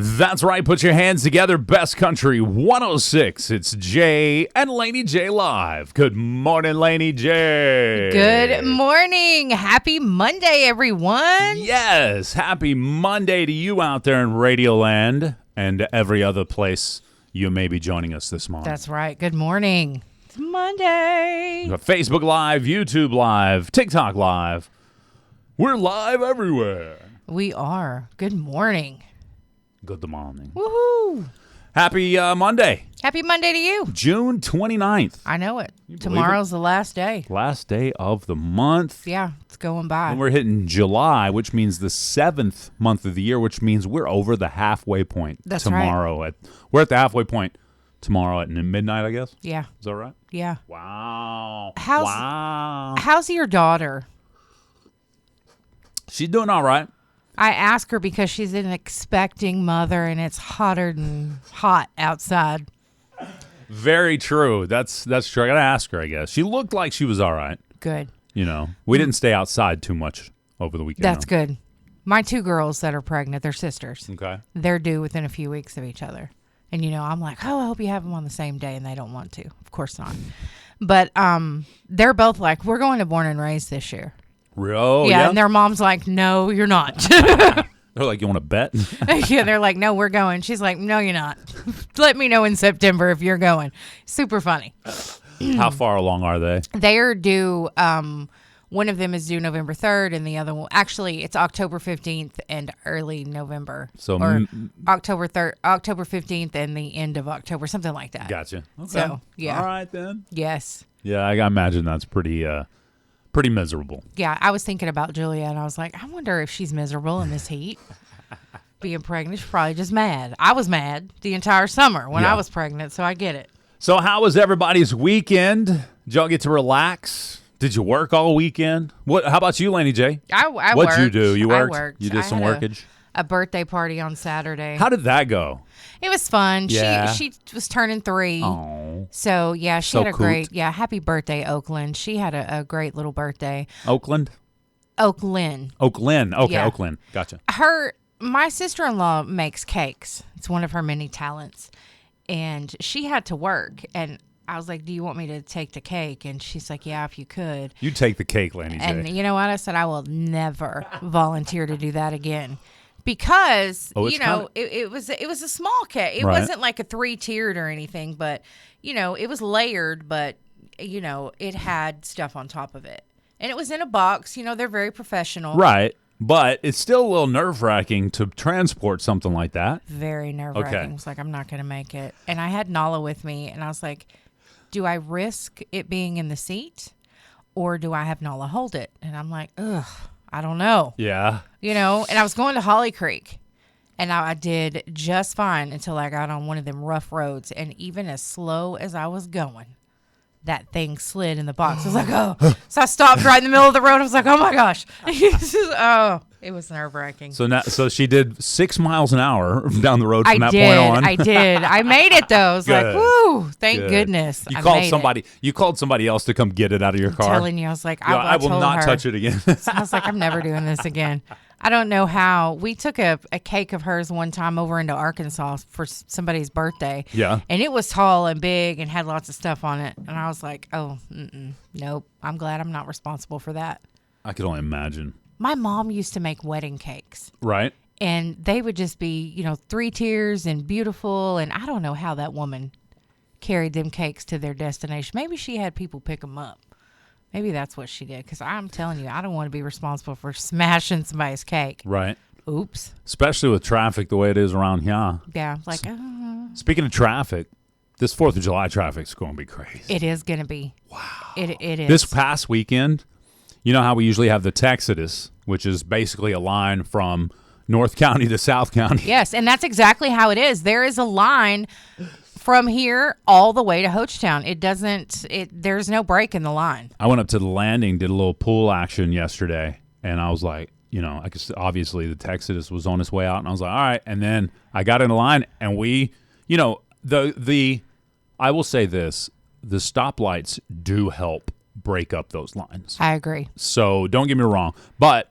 That's right. Put your hands together. Best Country 106. It's Jay and Laney J live. Good morning, Laney J. Good morning. Happy Monday, everyone. Yes. Happy Monday to you out there in Radioland and every other place you may be joining us this morning. That's right. Good morning. It's Monday. Facebook Live, YouTube Live, TikTok Live. We're live everywhere. We are. Good morning. Good morning. Woohoo. Happy Monday. Happy Monday to you. June 29th. I know it. believe Tomorrow's the last day. Last day of the month. Yeah, it's going by. And we're hitting July, which means the 7th month of the year, which means we're over the halfway point That's tomorrow. right. We're at the halfway point tomorrow at midnight, I guess. Yeah. Is that right? Yeah. Wow. How's your daughter? She's doing all right. I ask her because she's an expecting mother and it's hotter than hot outside. Very true. That's true. I got to ask her, I guess. She looked like she was all right. Good. You know, we didn't stay outside too much over the weekend. That's good. My two girls that are pregnant, they're sisters. Okay. They're due within a few weeks of each other. And, you know, I'm like, oh, I hope you have them on the same day. And they don't want to. Of course not. But they're both like, we're going to Born and Raised this year. Oh, yeah. And their mom's like, no, you're not. They're like, you want to bet? Yeah, they're like, no, we're going. She's like, no, you're not. Let me know in September if you're going. Super funny. How far along are they? They are due, one of them is due November 3rd, and the other one, actually, it's October 15th and early November. So October 3rd, October 15th and the end of October, something like that. Gotcha. Okay. So, yeah. All right, then. Yes. Yeah, I imagine that's pretty miserable. Yeah, I was thinking about Julia, and I was like, I wonder if she's miserable in this heat. Being pregnant, she's probably just mad. I was mad the entire summer when I was pregnant, so I get it. So how was everybody's weekend? Did y'all get to relax? Did you work all weekend? How about you, Laney J? I worked. What'd you do? You worked? I worked. You did some workage? A birthday party on Saturday. How did that go? It was fun. Yeah. She was turning 3. Oh. So, yeah, she So had a great, happy birthday, Oakland. She had a great little birthday. Oakland? Oakland. Oakland. Okay, Yeah. Oakland. Gotcha. My sister-in-law makes cakes. It's one of her many talents. And she had to work. And I was like, do you want me to take the cake? And she's like, yeah, if you could. You take the cake, Laney J. And you know what? I said, I will never volunteer to do that again. Because, it was a small cake. It wasn't like a 3-tiered or anything, but, it was layered, but, it had stuff on top of it. And it was in a box. They're very professional. Right. But it's still a little nerve-wracking to transport something like that. Very nerve-wracking. Okay. I was like, I'm not going to make it. And I had Nala with me, and I was like, do I risk it being in the seat, or do I have Nala hold it? And I'm like, ugh, I don't know. Yeah. And I was going to Holly Creek, and I did just fine until I got on one of them rough roads. And even as slow as I was going, that thing slid in the box. I was like, oh. So I stopped right in the middle of the road. I was like, oh, my gosh. It was nerve-wracking. So she did 6 miles an hour down the road from that point on. I did. I made it, though. I was like, woo, thank Good. goodness. You called somebody. You called somebody else to come get it out of your car. I'm telling you, I was like, I will not touch it again. So I was like, I'm never doing this again. I don't know how. We took a cake of hers one time over into Arkansas for somebody's birthday. Yeah. And it was tall and big and had lots of stuff on it. And I was like, oh, nope. I'm glad I'm not responsible for that. I could only imagine. My mom used to make wedding cakes. Right. And they would just be, 3 tiers and beautiful. And I don't know how that woman carried them cakes to their destination. Maybe she had people pick them up. Maybe that's what she did. Because I'm telling you, I don't want to be responsible for smashing somebody's cake. Right. Oops. Especially with traffic the way it is around here. Yeah. Like, Speaking of traffic, this 4th of July traffic is going to be crazy. it is going to be. Wow. It is. This past weekend, you know how we usually have the Texodus, which is basically a line from North County to South County. Yes, and that's exactly how it is. There is a line from here all the way to Hochatown. There's no break in the line. I went up to the landing, did a little pool action yesterday, and I was like, I could obviously the Texodus was on its way out, and I was like, all right. And then I got in the line, and we, I will say this, the stoplights do help break up those lines. I agree. So don't get me wrong, but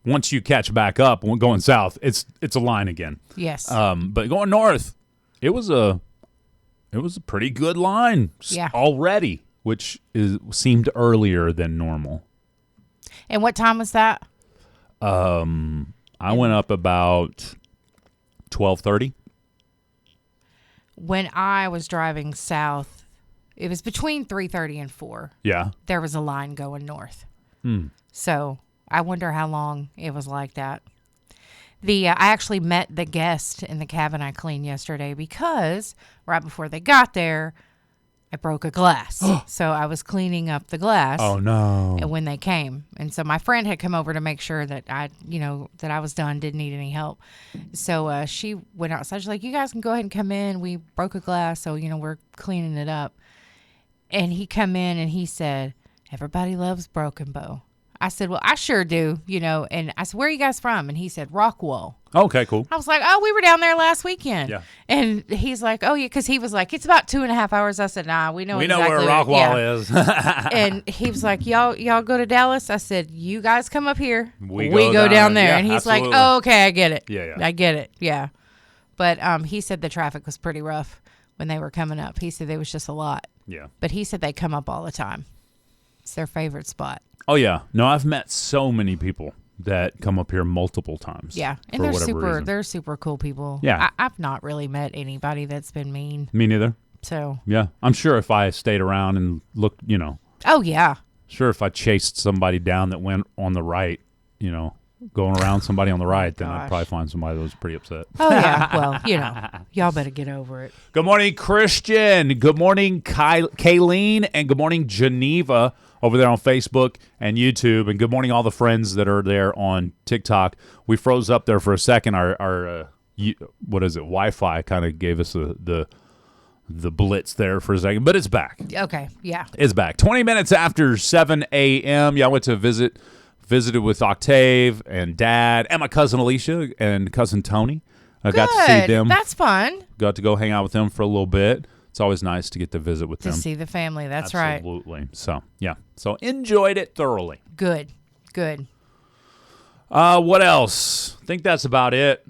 once you catch back up going south, it's a line again. Yes. But going north, it was a pretty good line already, which seemed earlier than normal. And what time was that? I went up about 12:30. When I was driving south, it was between 3:30 and 4. Yeah. There was a line going north. So I wonder how long it was like that. I actually met the guest in the cabin I cleaned yesterday because right before they got there, I broke a glass. So I was cleaning up the glass. Oh, no. When they came. And so my friend had come over to make sure that I was done, didn't need any help. So she went outside. She's like, you guys can go ahead and come in. We broke a glass, so, we're cleaning it up. And he come in and he said, everybody loves Broken Bow. I said, well, I sure do, and I said, where are you guys from? And he said, Rockwall. Okay, cool. I was like, oh, we were down there last weekend. Yeah. And he's like, oh, yeah, because he was like, it's about 2.5 hours. I said, nah, we know exactly where Rockwall is. And he was like, y'all go to Dallas? I said, you guys come up here. We go down there. Yeah, and he's absolutely. like, oh, okay, I get it. Yeah. I get it. Yeah. But he said the traffic was pretty rough when they were coming up. He said there was just a lot. Yeah. But he said they come up all the time. It's their favorite spot. Oh, yeah. No, I've met so many people that come up here multiple times. Yeah. And they're super cool people. Yeah. I've not really met anybody that's been mean. Me neither. So. Yeah. I'm sure if I stayed around and looked, Oh, yeah. Sure, if I chased somebody down that went on the right, going around somebody on the right, then I'd probably find somebody that was pretty upset. Oh, yeah. Well, y'all better get over it. Good morning, Christian. Good morning, Kayleen. And good morning, Geneva, over there on Facebook and YouTube. And good morning, all the friends that are there on TikTok. We froze up there for a second. Our Wi-Fi kind of gave us the blitz there for a second, but it's back. Okay, yeah. It's back. 20 minutes after 7 a.m. Yeah, I went to visited with Octave and Dad and my cousin Alicia and cousin Tony. I got to see them. That's fun. Got to go hang out with them for a little bit. It's always nice to get to visit with them. To see the family. That's right. Absolutely. So, yeah. So, enjoyed it thoroughly. Good. What else? I think that's about it.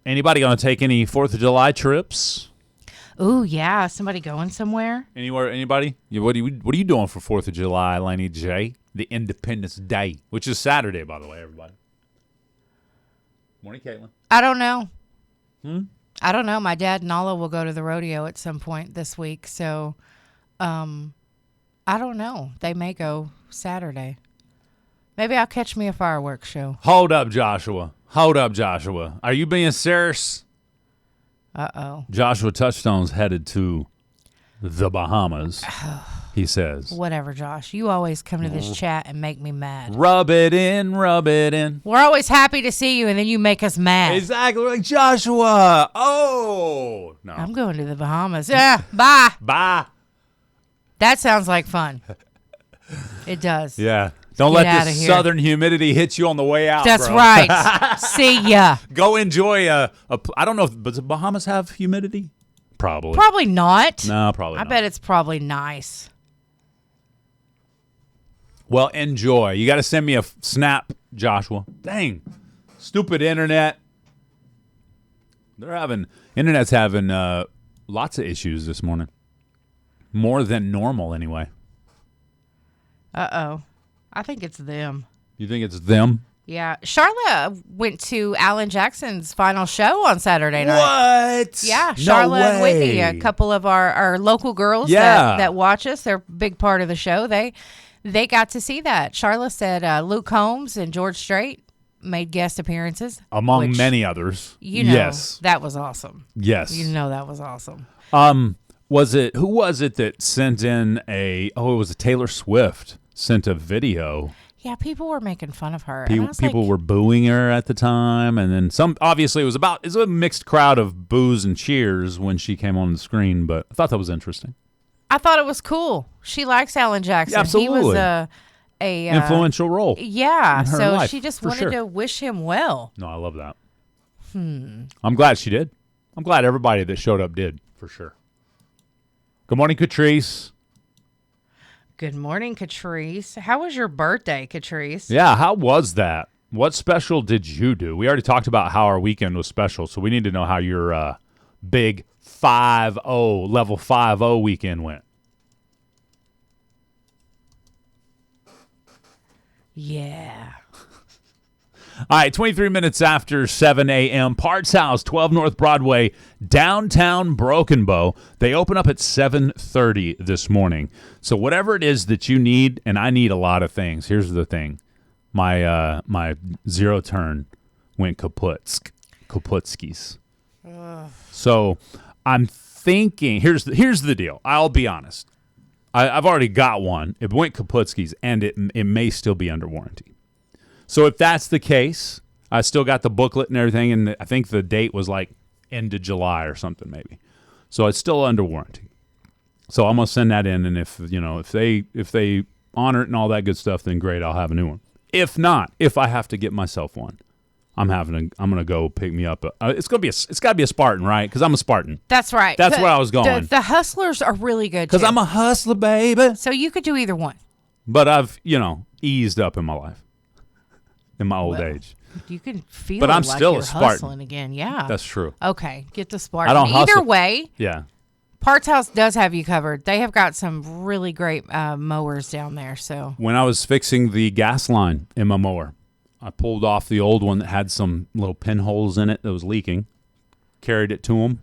Anybody going to take any 4th of July trips? Ooh, yeah. Somebody going somewhere? Anywhere? Anybody? What are you doing for 4th of July, Laney J? The Independence Day, which is Saturday, by the way, everybody. Morning, Caitlin. I don't know. I don't know. My dad and Nala will go to the rodeo at some point this week, so I don't know. They may go Saturday. Maybe I'll catch me a fireworks show. Hold up, Joshua. Are you being serious? Uh-oh. Joshua Touchstone's headed to the Bahamas, he says. Whatever, Josh. You always come to this chat and make me mad. Rub it in. We're always happy to see you, and then you make us mad. Exactly. Like, Joshua. Oh. No. I'm going to the Bahamas. Yeah, bye. Bye. That sounds like fun. It does. Yeah. Don't let this southern humidity hit you on the way out. That's bro. right. See ya. Go enjoy I don't know, does the Bahamas have humidity? Probably. Probably not. No, probably not. I bet it's probably nice. Well, enjoy. You got to send me a snap, Joshua. Dang. Stupid internet. Internet's having lots of issues this morning. More than normal, anyway. Uh-oh. I think it's them. You think it's them? Yeah. Charlotte went to Alan Jackson's final show on Saturday night. What? Yeah. Charlotte and Whitney, a couple of our local girls that watch us. They're a big part of the show. They got to see that. Charlotte said Luke Combs and George Strait made guest appearances. Among many others. Yes. That was awesome. Yes. That was awesome. Who was it that sent in it was Taylor Swift sent a video. Yeah, people were making fun of her. People were booing her at the time, and then obviously it's a mixed crowd of boos and cheers when she came on the screen, but I thought that was interesting. I thought it was cool. She likes Alan Jackson. Yeah, absolutely. He was a influential role. Yeah, in her so life, she just wanted to wish him well. No, I love that. I'm glad she did. I'm glad everybody that showed up did, for sure. Good morning, Catrice. Good morning, Catrice. How was your birthday, Catrice? Yeah, how was that? What special did you do? We already talked about how our weekend was special, so we need to know how your big 5-0, level 5-0 weekend went. Yeah. All right, 23 minutes after 7 a.m., Parts House, 12 North Broadway, downtown Broken Bow. They open up at 7:30 this morning. So whatever it is that you need, and I need a lot of things. Here's the thing. My zero turn went kaputskis. So I'm thinking, here's the deal. I'll be honest. I've already got one. It went kaputskis, and it may still be under warranty. So if that's the case, I still got the booklet and everything, and I think the date was like end of July or something maybe. So it's still under warranty. So I'm gonna send that in, and if they honor it and all that good stuff, then great, I'll have a new one. If not, if I have to get myself one, I'm gonna go pick me up. It's got to be a Spartan, right? Because I'm a Spartan. That's right. That's where I was going. The Hustlers are really good because I'm a hustler, baby. So you could do either one. But I've eased up in my life. In my old age. You can feel but I'm like still you're a Spartan. hustling again. Yeah. That's true. Okay. Get the Spartan. I don't hustle. Either way, yeah. Parts House does have you covered. They have got some really great mowers down there. So when I was fixing the gas line in my mower, I pulled off the old one that had some little pinholes in it that was leaking, carried it to him.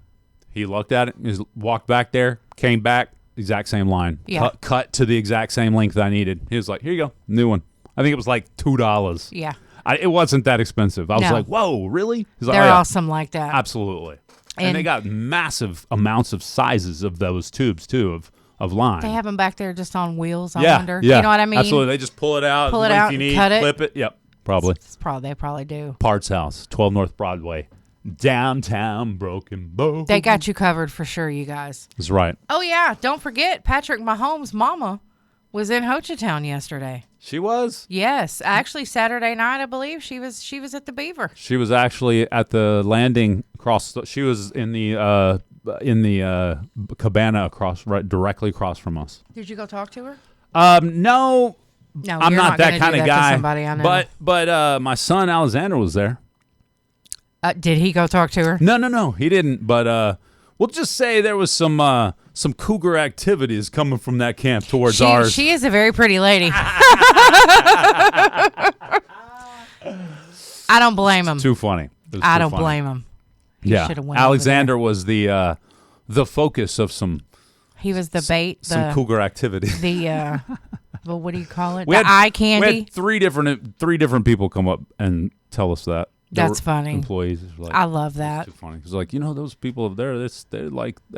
He looked at it, walked back there, came back, exact same line. Yeah. Cut to the exact same length I needed. He was like, here you go, new one. I think it was like $2. yeah. It wasn't that expensive. I was like, whoa, really? He's like, They're oh, yeah. awesome like that. Absolutely. And they got massive amounts of sizes of those tubes, too, of line. They have them back there just on wheels, I yeah, wonder. Yeah. You know what I mean? Absolutely. They just pull it out. Pull it out, you need, cut it. Clip it. Yep, probably. They probably do. Parts House, 12 North Broadway, downtown Broken Bow. They got you covered for sure, you guys. That's right. Oh, yeah. Don't forget, Patrick Mahomes' mama was in Hochatown yesterday. She was? Yes. Actually, Saturday night, I believe, she was at the Beaver. She was actually at the landing across. She was in the cabana directly across from us. Did you go talk to her? No. No, I'm you're not that kind of guy. Somebody I know. But my son Alexander was there. Did he go talk to her? No, he didn't. But we'll just say there was some cougar activities coming from that camp towards ours. She is a very pretty lady. I don't blame him. Too funny. I don't blame him. Yeah, Alexander was the focus of some. He was the bait. Some cougar activity. Well, what do you call it? Eye candy. We had three different people come up and tell us that. That's funny. Employees. I love that. Too funny. It's like, those people up there.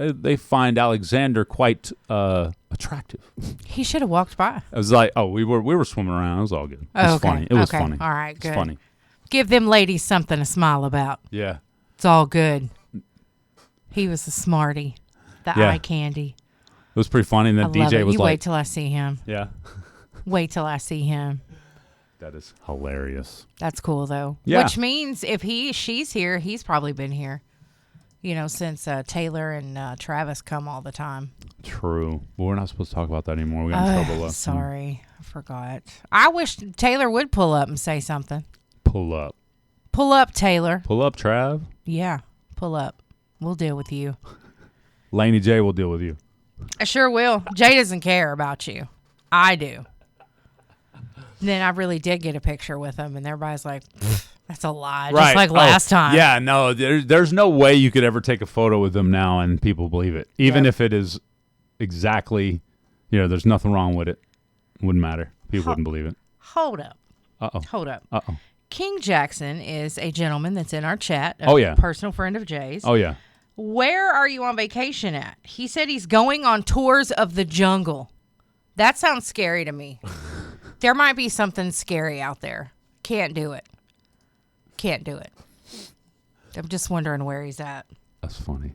They find Alexander quite attractive. He should have walked by. I was like, we were swimming around. It was all good. It was funny. It was funny. All right, good. It's funny. Give them ladies something to smile about. Yeah. It's all good. He was a smarty. The eye candy. It was pretty funny. And then DJ was you like, wait till I see him. Yeah. Wait till I see him. That is hilarious. That's cool, though. Yeah. Which means if she's here, he's probably been here, since Taylor and Travis come all the time. True. But we're not supposed to talk about that anymore. We got in trouble. Sorry. I forgot. I wish Taylor would pull up and say something. Pull up. Pull up, Taylor. Pull up, Trav. Yeah. Pull up. We'll deal with you. Laney J will deal with you. I sure will. Jay doesn't care about you. I do. Then I really did get a picture with him, and everybody's like, that's a lie, right. Just like last time. Yeah, no, there's no way you could ever take a photo with them now and people believe it. Even if it is exactly, there's nothing wrong with it. Wouldn't matter. People wouldn't believe it. Hold up. Uh-oh. Hold up. Uh-oh. King Jackson is a gentleman that's in our chat. A personal friend of Jay's. Oh, yeah. Where are you on vacation at? He said he's going on tours of the jungle. That sounds scary to me. There might be something scary out there. Can't do it. Can't do it. I'm just wondering where he's at. That's funny.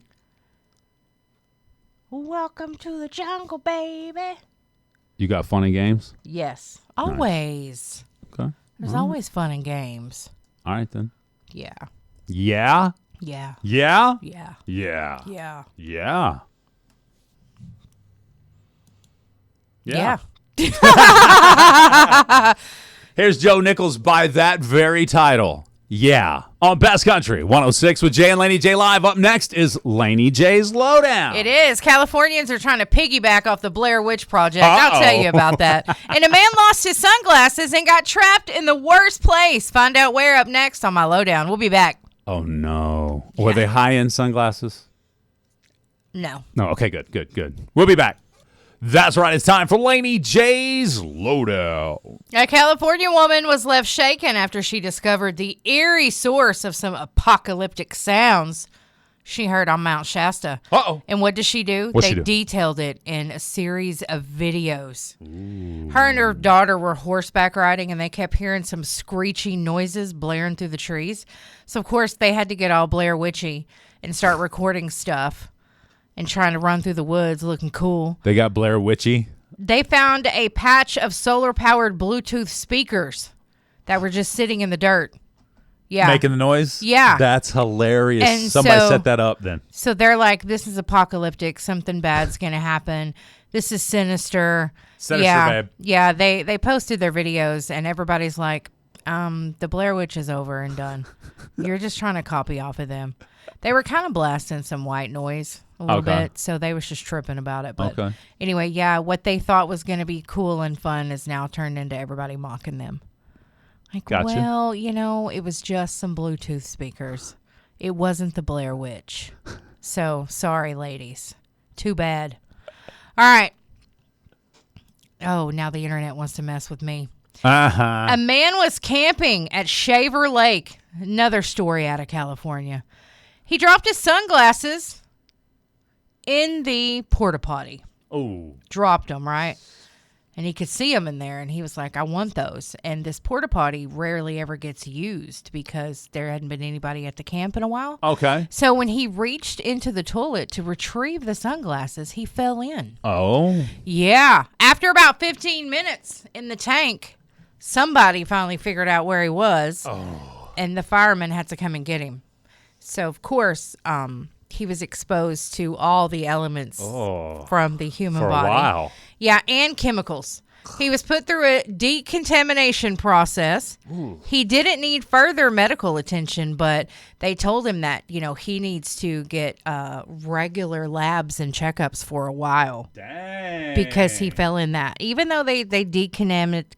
Welcome to the jungle, baby. You got fun and games? Yes. Always. Nice. Okay. There's always fun and games. All right, then. Yeah. Yeah? Yeah. Yeah? Yeah. Yeah. Yeah. Yeah. Yeah. Here's Joe Nichols by that very title. Yeah. On Best Country 106 with Jay and Laney J live. Up next is Laney J's Lowdown. It is. Californians are trying to piggyback off the Blair Witch Project. I'll tell you about that. And a man lost his sunglasses and got trapped in the worst place. Find out where up next on my Lowdown. We'll be back. Oh, no. Yeah. Were they high-end sunglasses? No. No. Okay, good. We'll be back. That's right. It's time for Laney J's Lowdown. A California woman was left shaken after she discovered the eerie source of some apocalyptic sounds she heard on Mount Shasta. Uh-oh. And what did she do? They detailed it in a series of videos. Ooh. Her and her daughter were horseback riding, and they kept hearing some screechy noises blaring through the trees. So, of course, they had to get all Blair Witchy and start recording stuff and trying to run through the woods looking cool. They got Blair Witchy? They found a patch of solar-powered Bluetooth speakers that were just sitting in the dirt. Yeah. Making the noise? Yeah. That's hilarious. And somebody set that up then. So they're like, this is apocalyptic. Something bad's going to happen. This is sinister. Babe. Yeah, they posted their videos, and everybody's like, the Blair Witch is over and done. You're just trying to copy off of them. They were kind of blasting some white noise a little bit, so they was just tripping about it. But anyway, yeah, what they thought was going to be cool and fun is now turned into everybody mocking them. Like, gotcha. Well, it was just some Bluetooth speakers. It wasn't the Blair Witch. So, sorry, ladies. Too bad. All right. Oh, now the internet wants to mess with me. Uh-huh. A man was camping at Shaver Lake. Another story out of California. He dropped his sunglasses in the porta potty. Oh. Dropped them, right? And he could see them in there, and he was like, I want those. And this porta potty rarely ever gets used because there hadn't been anybody at the camp in a while. Okay. So when he reached into the toilet to retrieve the sunglasses, he fell in. Oh. Yeah. After about 15 minutes in the tank, somebody finally figured out where he was. Oh. And the firemen had to come and get him. So, of course, he was exposed to all the elements from the human body. For a while. Yeah, and chemicals. He was put through a decontamination process. Ooh. He didn't need further medical attention, but they told him that, he needs to get regular labs and checkups for a while. Dang. Because he fell in that, even though they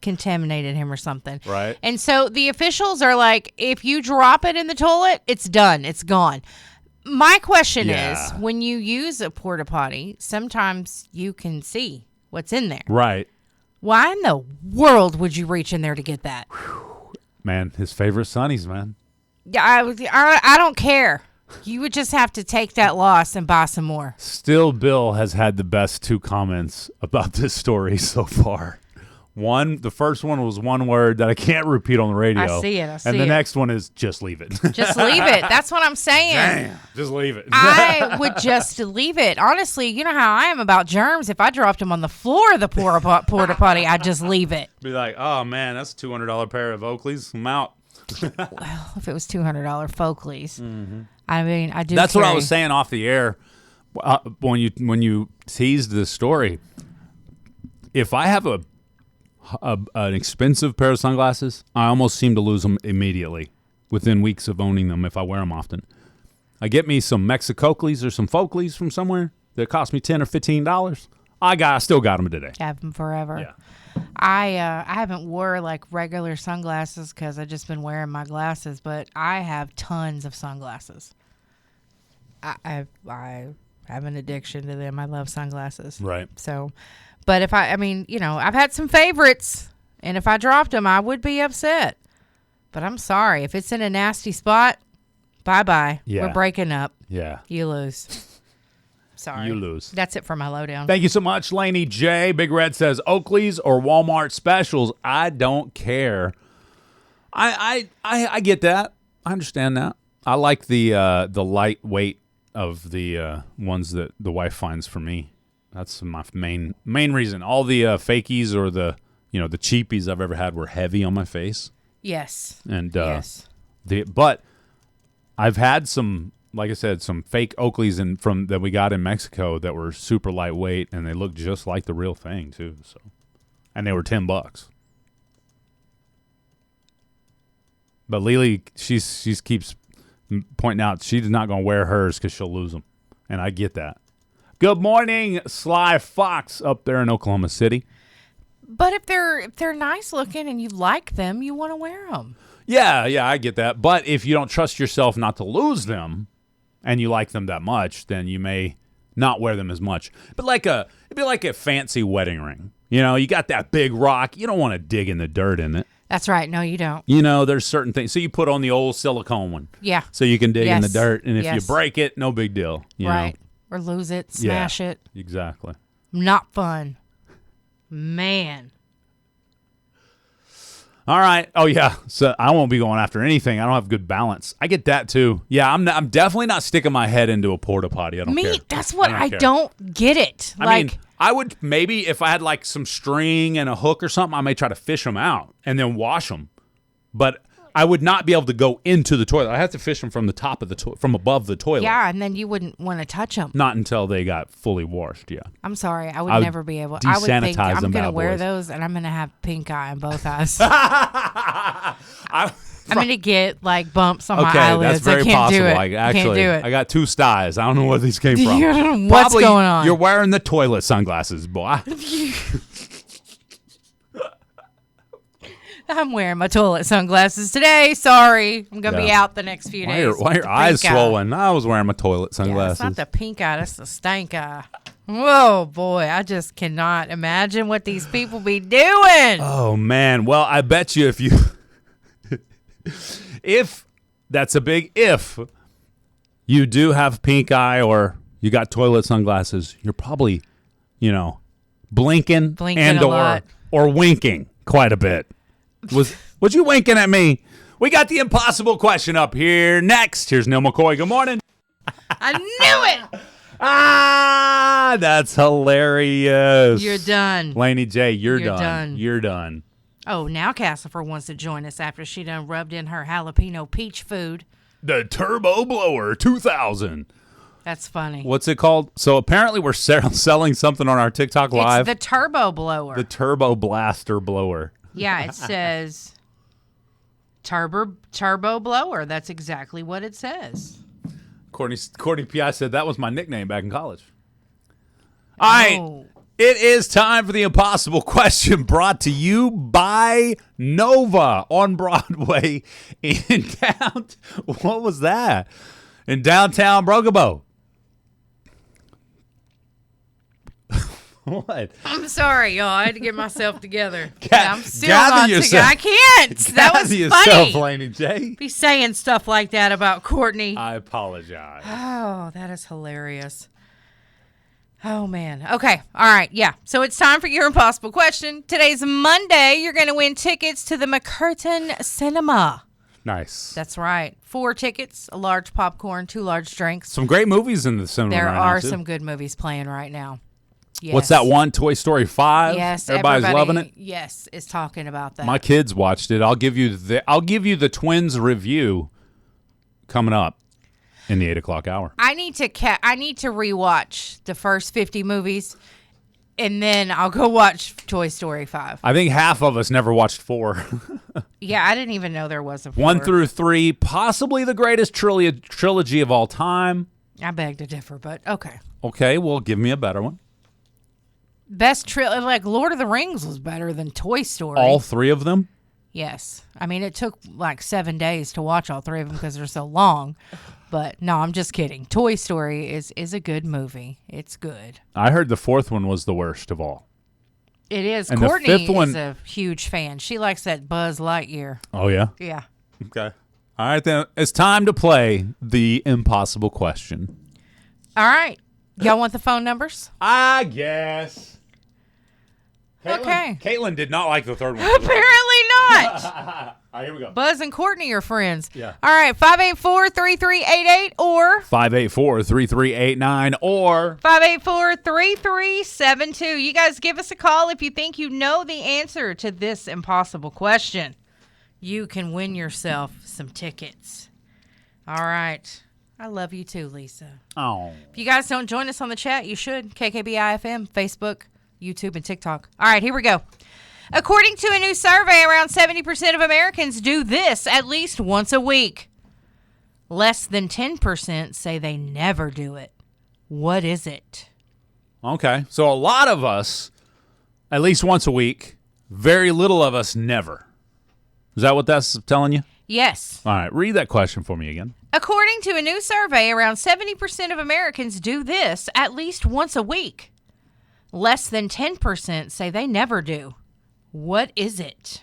contaminated him or something. Right. And so the officials are like, if you drop it in the toilet, it's done. It's gone. My question is, when you use a porta potty, sometimes you can see what's in there. Right. Why in the world would you reach in there to get that? Man, his favorite Sunnies, man. Yeah, I don't care. You would just have to take that loss and buy some more. Still, Bill has had the best 2 comments about this story so far. The first one was one word that I can't repeat on the radio. I see it. And the next one is just leave it. Just leave it. That's what I'm saying. Damn, just leave it. I would just leave it. Honestly, you know how I am about germs. If I dropped them on the floor of the porta potty, I'd just leave it. Be like, oh man, that's a $200 pair of Oakleys. I'm out. Well, if it was $200 Folkleys, I mean, I do. That's what I was saying off the air when you teased this story. If I have an expensive pair of sunglasses, I almost seem to lose them immediately within weeks of owning them if I wear them often. I get me some Mexicocleys or some Folkleys from somewhere that cost me $10 or $15. I still got them today. Have them forever. Yeah. I haven't wore like regular sunglasses because I've just been wearing my glasses, but I have tons of sunglasses. I have an addiction to them. I love sunglasses. Right. So, but if I've had some favorites, and if I dropped them, I would be upset. But I'm sorry. If it's in a nasty spot, bye-bye. Yeah. We're breaking up. Yeah. You lose. Sorry. You lose. That's it for my lowdown. Thank you so much, Laney J. Big Red says, Oakley's or Walmart specials, I don't care. I get that. I understand that. I like the lightweight of the ones that the wife finds for me. That's my main reason. All the fakies or the cheapies I've ever had were heavy on my face. Yes. And yes. But I've had some, like I said, some fake Oakleys that we got in Mexico that were super lightweight, and they look just like the real thing too. So and they were $10. But Lily, she keeps pointing out she's not going to wear hers because she'll lose them, and I get that. Good morning, Sly Fox up there in Oklahoma City. But if they're nice looking and you like them, you want to wear them. Yeah, I get that. But if you don't trust yourself not to lose them, and you like them that much, then you may not wear them as much. But it'd be like a fancy wedding ring. You know, you got that big rock. You don't want to dig in the dirt in it. That's right. No, you don't. You know, there's certain things. So you put on the old silicone one. Yeah. So you can dig in the dirt. And if you break it, no big deal. You know? Or lose it, smash it. Exactly. Not fun. Man. All right. Oh, yeah. So I won't be going after anything. I don't have good balance. I get that, too. Yeah, I'm definitely not sticking my head into a porta potty. I don't care. That's what I don't get it. I mean, I would maybe if I had like some string and a hook or something, I may try to fish them out and then wash them. But I would not be able to go into the toilet. I have to fish them from the top of the from above the toilet. Yeah, and then you wouldn't want to touch them. Not until they got fully washed. Yeah. I'm sorry, I would never be able. I would think I'm going to wear those, and I'm going to have pink eye in both eyes. I'm going to get like bumps on my eyelids. That's very I can't possible. Do it. Actually, can't do it. I got two styes. I don't know where these came from. What's going on? You're wearing the toilet sunglasses, boy. I'm wearing my toilet sunglasses today. Sorry. I'm going to be out the next few days. Why are your eyes swollen? I was wearing my toilet sunglasses. Yeah, it's not the pink eye. That's the stank eye. Whoa, boy. I just cannot imagine what these people be doing. Oh, man. Well, I bet you if that's a big if, you do have pink eye or you got toilet sunglasses, you're probably, blinking and a lot. or winking quite a bit. Was you winking at me? We got the impossible question up here next. Here's Neil McCoy. Good morning. I knew it. That's hilarious. You're done. Laney J, you're done. You're done. Oh, now Castlefor wants to join us after she done rubbed in her jalapeno peach food. The Turbo Blower 2000. That's funny. What's it called? So apparently we're selling something on our TikTok Live. It's the Turbo Blower. The Turbo Blaster Blower. Yeah, it says Turbo Blower. That's exactly what it says. Courtney P.I. said that was my nickname back in college. All right. It is time for the impossible question brought to you by Nova on Broadway in what was that? In downtown Broken Bow. What? I'm sorry, y'all. I had to get myself together. I'm still gather yourself. I can't. That was funny. Laney J. Be saying stuff like that about Courtney. I apologize. Oh, that is hilarious. Oh, man. Okay. All right. Yeah. So it's time for your impossible question. Today's Monday. You're going to win tickets to the McCurtain Cinema. Nice. That's right. 4 tickets, a large popcorn, 2 large drinks. Some great movies in the cinema There right are now, too. some good movies playing right now. Yes. What's that one? Toy Story 5? Yes. Everybody's loving it? Yes, is talking about that. My kids watched it. I'll give you the Twins review coming up in the 8 o'clock hour. I need to rewatch the first 50 movies, and then I'll go watch Toy Story 5. I think half of us never watched 4. Yeah, I didn't even know there was a 4. 1 through 3, possibly the greatest trilogy of all time. I beg to differ, but okay. Okay, well, give me a better one. Best trilogy, like Lord of the Rings was better than Toy Story. All 3 of them? Yes. I mean, it took like 7 days to watch all 3 of them because they're so long. But no, I'm just kidding. Toy Story is a good movie. It's good. I heard the 4th one was the worst of all. It is. And Courtney the 5th one is a huge fan. She likes that Buzz Lightyear. Oh, yeah? Yeah. Okay. All right, then. It's time to play the impossible question. All right. Y'all want the phone numbers? I guess. Okay. Caitlin did not like the 3rd one. Apparently not. All right, here we go. Buzz and Courtney are friends. Yeah. All right. 584-3388 or 584-3389 or 584-3372. You guys give us a call if you think you know the answer to this impossible question. You can win yourself some tickets. All right. I love you too, Lisa. Oh. If you guys don't join us on the chat, you should. KKBI FM, Facebook, YouTube, and TikTok. All right, here we go. According to a new survey, around 70% of Americans do this at least once a week. Less than 10% say they never do it. What is it? Okay, so a lot of us, at least once a week, very little of us never. Is that what that's telling you? Yes. All right, read that question for me again. According to a new survey, around 70% of Americans do this at least once a week. Less than 10% say they never do. What is it?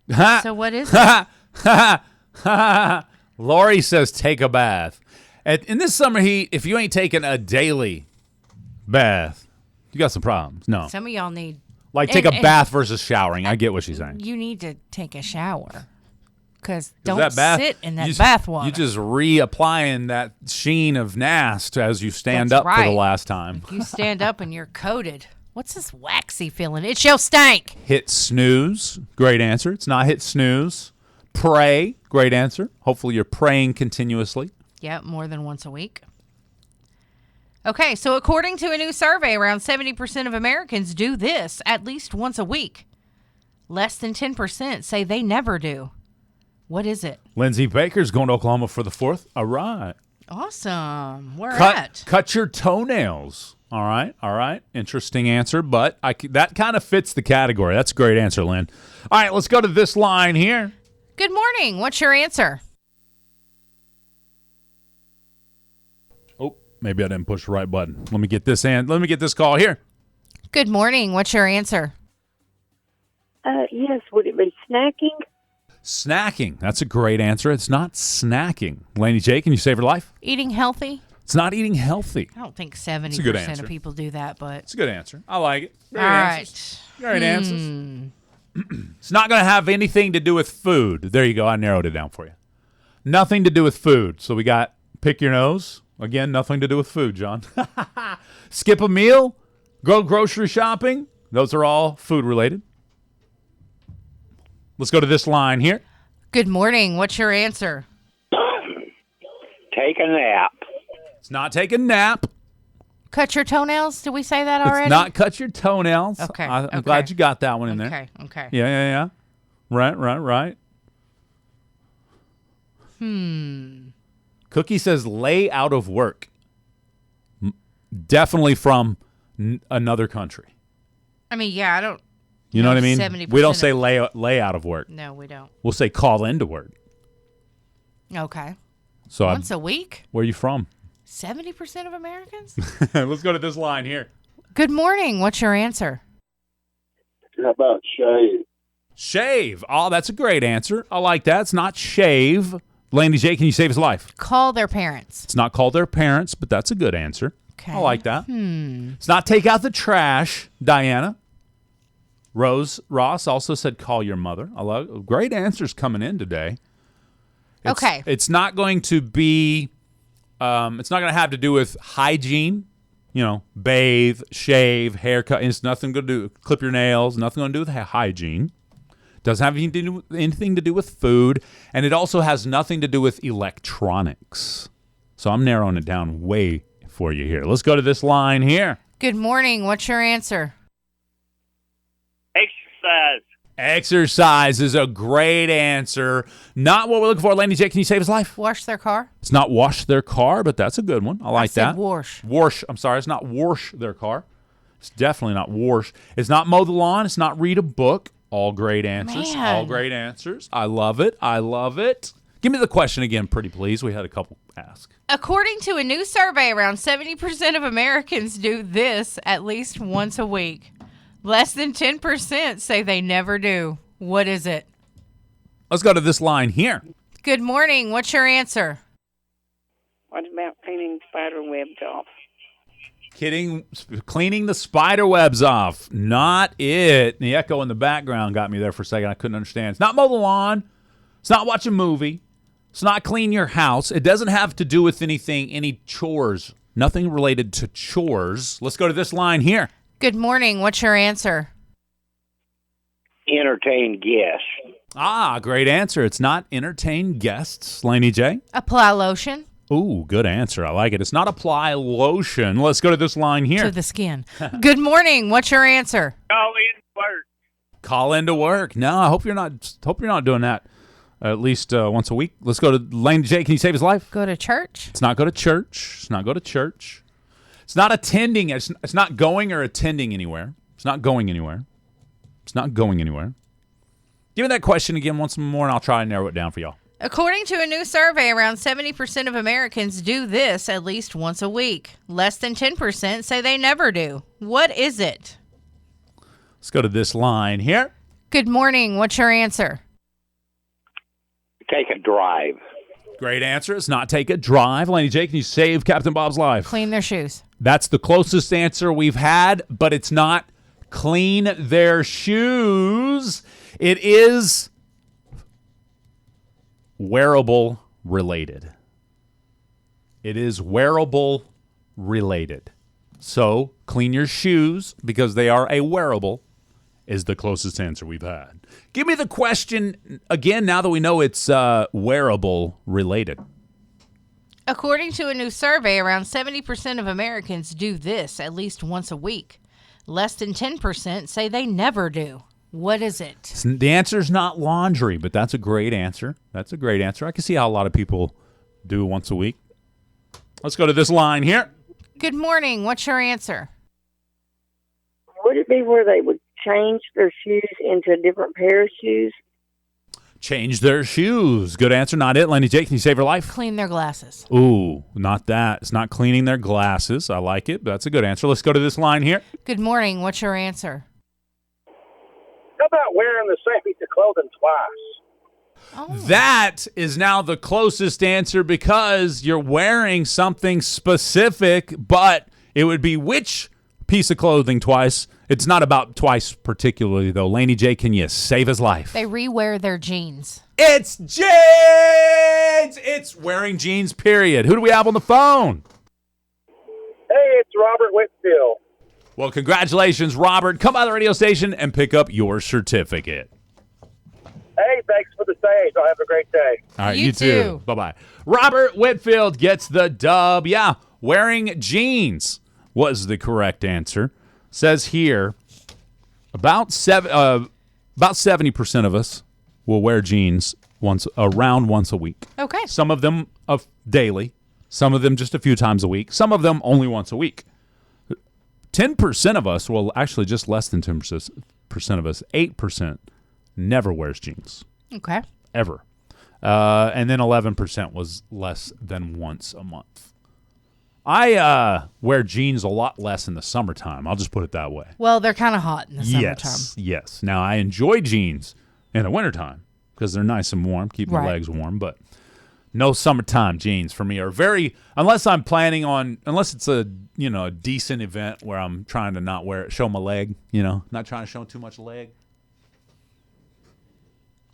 So what is it? Lori says take a bath. In this summer heat, if you ain't taking a daily bath, you got some problems. No. Some of y'all need... Like take a bath versus showering. I get what she's saying. You need to take a shower. Because don't that bath, sit in that bath water. You just reapplying that sheen of nast as you stand That's up right. for the last time. You stand up and you're coated. What's this waxy feeling? It's your stank. Hit snooze. Great answer. It's not hit snooze. Pray. Great answer. Hopefully you're praying continuously. Yep, more than once a week. Okay, so according to a new survey, around 70% of Americans do this at least once a week. Less than 10% say they never do. What is it? Lindsay Baker's going to Oklahoma for the 4th. All right. Awesome. Where at? Cut your toenails. All right. Interesting answer, but that kind of fits the category. That's a great answer, Lynn. All right, let's go to this line here. Good morning. What's your answer? Oh, maybe I didn't push the right button. Let me get this call here. Good morning. What's your answer? Yes. Would it be snacking? Snacking. That's a great answer. It's not snacking. Laney J, can you save her life? Eating healthy? It's not eating healthy. I don't think 70% of people do that, but... It's a good answer. I like it. All right. Great answers. It's not going to have anything to do with food. There you go. I narrowed it down for you. Nothing to do with food. So we got pick your nose. Again, nothing to do with food, John. Skip a meal. Go grocery shopping. Those are all food related. Let's go to this line here. Good morning. What's your answer? Take a nap. It's not take a nap. Cut your toenails? Did we say that already? It's not cut your toenails. Okay. I'm glad you got that one in there. Okay. Yeah. Right. Cookie says lay out of work. Definitely from another country. I mean, yeah, I don't... You know what I mean? 70% We don't say lay out of work. No, we don't. We'll say call into work. Okay. So Once a week? Where are you from? 70% of Americans? Let's go to this line here. Good morning. What's your answer? How about shave? Shave. Oh, that's a great answer. I like that. It's not shave. Laney J, can you save his life? Call their parents. It's not call their parents, but that's a good answer. Okay. I like that. It's not take out the trash, Diana. Rose Ross also said call your mother. I love great answers coming in today. Okay. It's not going to be it's not going to have to do with hygiene, bathe, shave, haircut. It's nothing going to do clip your nails, nothing going to do with hygiene. Doesn't have anything to do with food, and it also has nothing to do with electronics. So I'm narrowing it down way for you here. Let's go to this line here. Good morning. What's your answer? Exercise. Exercise is a great answer. Not what we're looking for. Laney J, can you save his life? Wash their car? It's not wash their car, but that's a good one. I like that. Wash. Wash. I'm sorry. It's not wash their car. It's definitely not wash. It's not mow the lawn. It's not read a book. All great answers. Man. All great answers. I love it. Give me the question again, pretty please. We had a couple ask. According to a new survey, around 70% of Americans do this at least once a week. Less than 10% say they never do. What is it? Let's go to this line here. Good morning. What's your answer? What about cleaning spider webs off? Cleaning the spider webs off. Not it. The echo in the background got me there for a second. I couldn't understand. It's not mow the lawn. It's not watch a movie. It's not clean your house. It doesn't have to do with any chores. Nothing related to chores. Let's go to this line here. Good morning. What's your answer? Entertain guests. Ah, great answer. It's not entertain guests. Laney J. Apply lotion. Ooh, good answer. I like it. It's not apply lotion. Let's go to this line here. To the skin. Good morning. What's your answer? Call in work. Call into work. No, I hope you're not doing that at least once a week. Let's go to Laney J. Can you save his life? Go to church. It's not go to church. It's not go to church. It's not attending. It's not going or attending anywhere. It's not going anywhere. It's not going anywhere. Give me that question again once more, and I'll try and narrow it down for y'all. According to a new survey, around 70% of Americans do this at least once a week. Less than 10% say they never do. What is it? Let's go to this line here. Good morning. What's your answer? Take a drive. Great answer. It's not take a drive. Laney J, can you save Captain Bob's life? Clean their shoes. That's the closest answer we've had, but it's not clean their shoes. It is wearable related. It is wearable related. So clean your shoes because they are a wearable is the closest answer we've had. Give me the question again now that we know it's wearable related. According to a new survey, around 70% of Americans do this at least once a week. Less than 10% say they never do. What is it? The answer is not laundry, but that's a great answer. That's a great answer. I can see how a lot of people do once a week. Let's go to this line here. Good morning. What's your answer? Would it be where they would change their shoes into a different pair of shoes? Change their shoes. Good answer. Not it. Laney J, can you save your life? Clean their glasses. Ooh, not that. It's not cleaning their glasses. I like it. That's a good answer. Let's go to this line here. Good morning. What's your answer? How about wearing the same piece of clothing twice? Oh. That is now the closest answer because you're wearing something specific, but it would be which piece of clothing twice. It's not about twice particularly, though. Laney J, can you save his life? They rewear their jeans. It's jeans! It's wearing jeans, period. Who do we have on the phone? Hey, it's Robert Whitfield. Well, congratulations, Robert. Come by the radio station and pick up your certificate. Hey, thanks for the sage. I'll have a great day. All right, You you too. too. Bye-bye. Robert Whitfield gets the dub. Yeah, wearing jeans was the correct answer. Says here, about 70% of us will wear jeans once a week. Okay. Some of them daily, some of them just a few times a week, some of them only once a week. 10% of us, well, actually just less than 10% of us, 8% never wears jeans. Okay. Ever. And then 11% was less than once a month. I wear jeans a lot less in the summertime. I'll just put it that way. Well, they're kind of hot in the summertime. Yes. Now, I enjoy jeans in the wintertime because they're nice and warm, keep my legs warm. But no summertime jeans for me are unless I'm planning on, unless it's a decent event where I'm trying to not show my leg, not trying to show too much leg.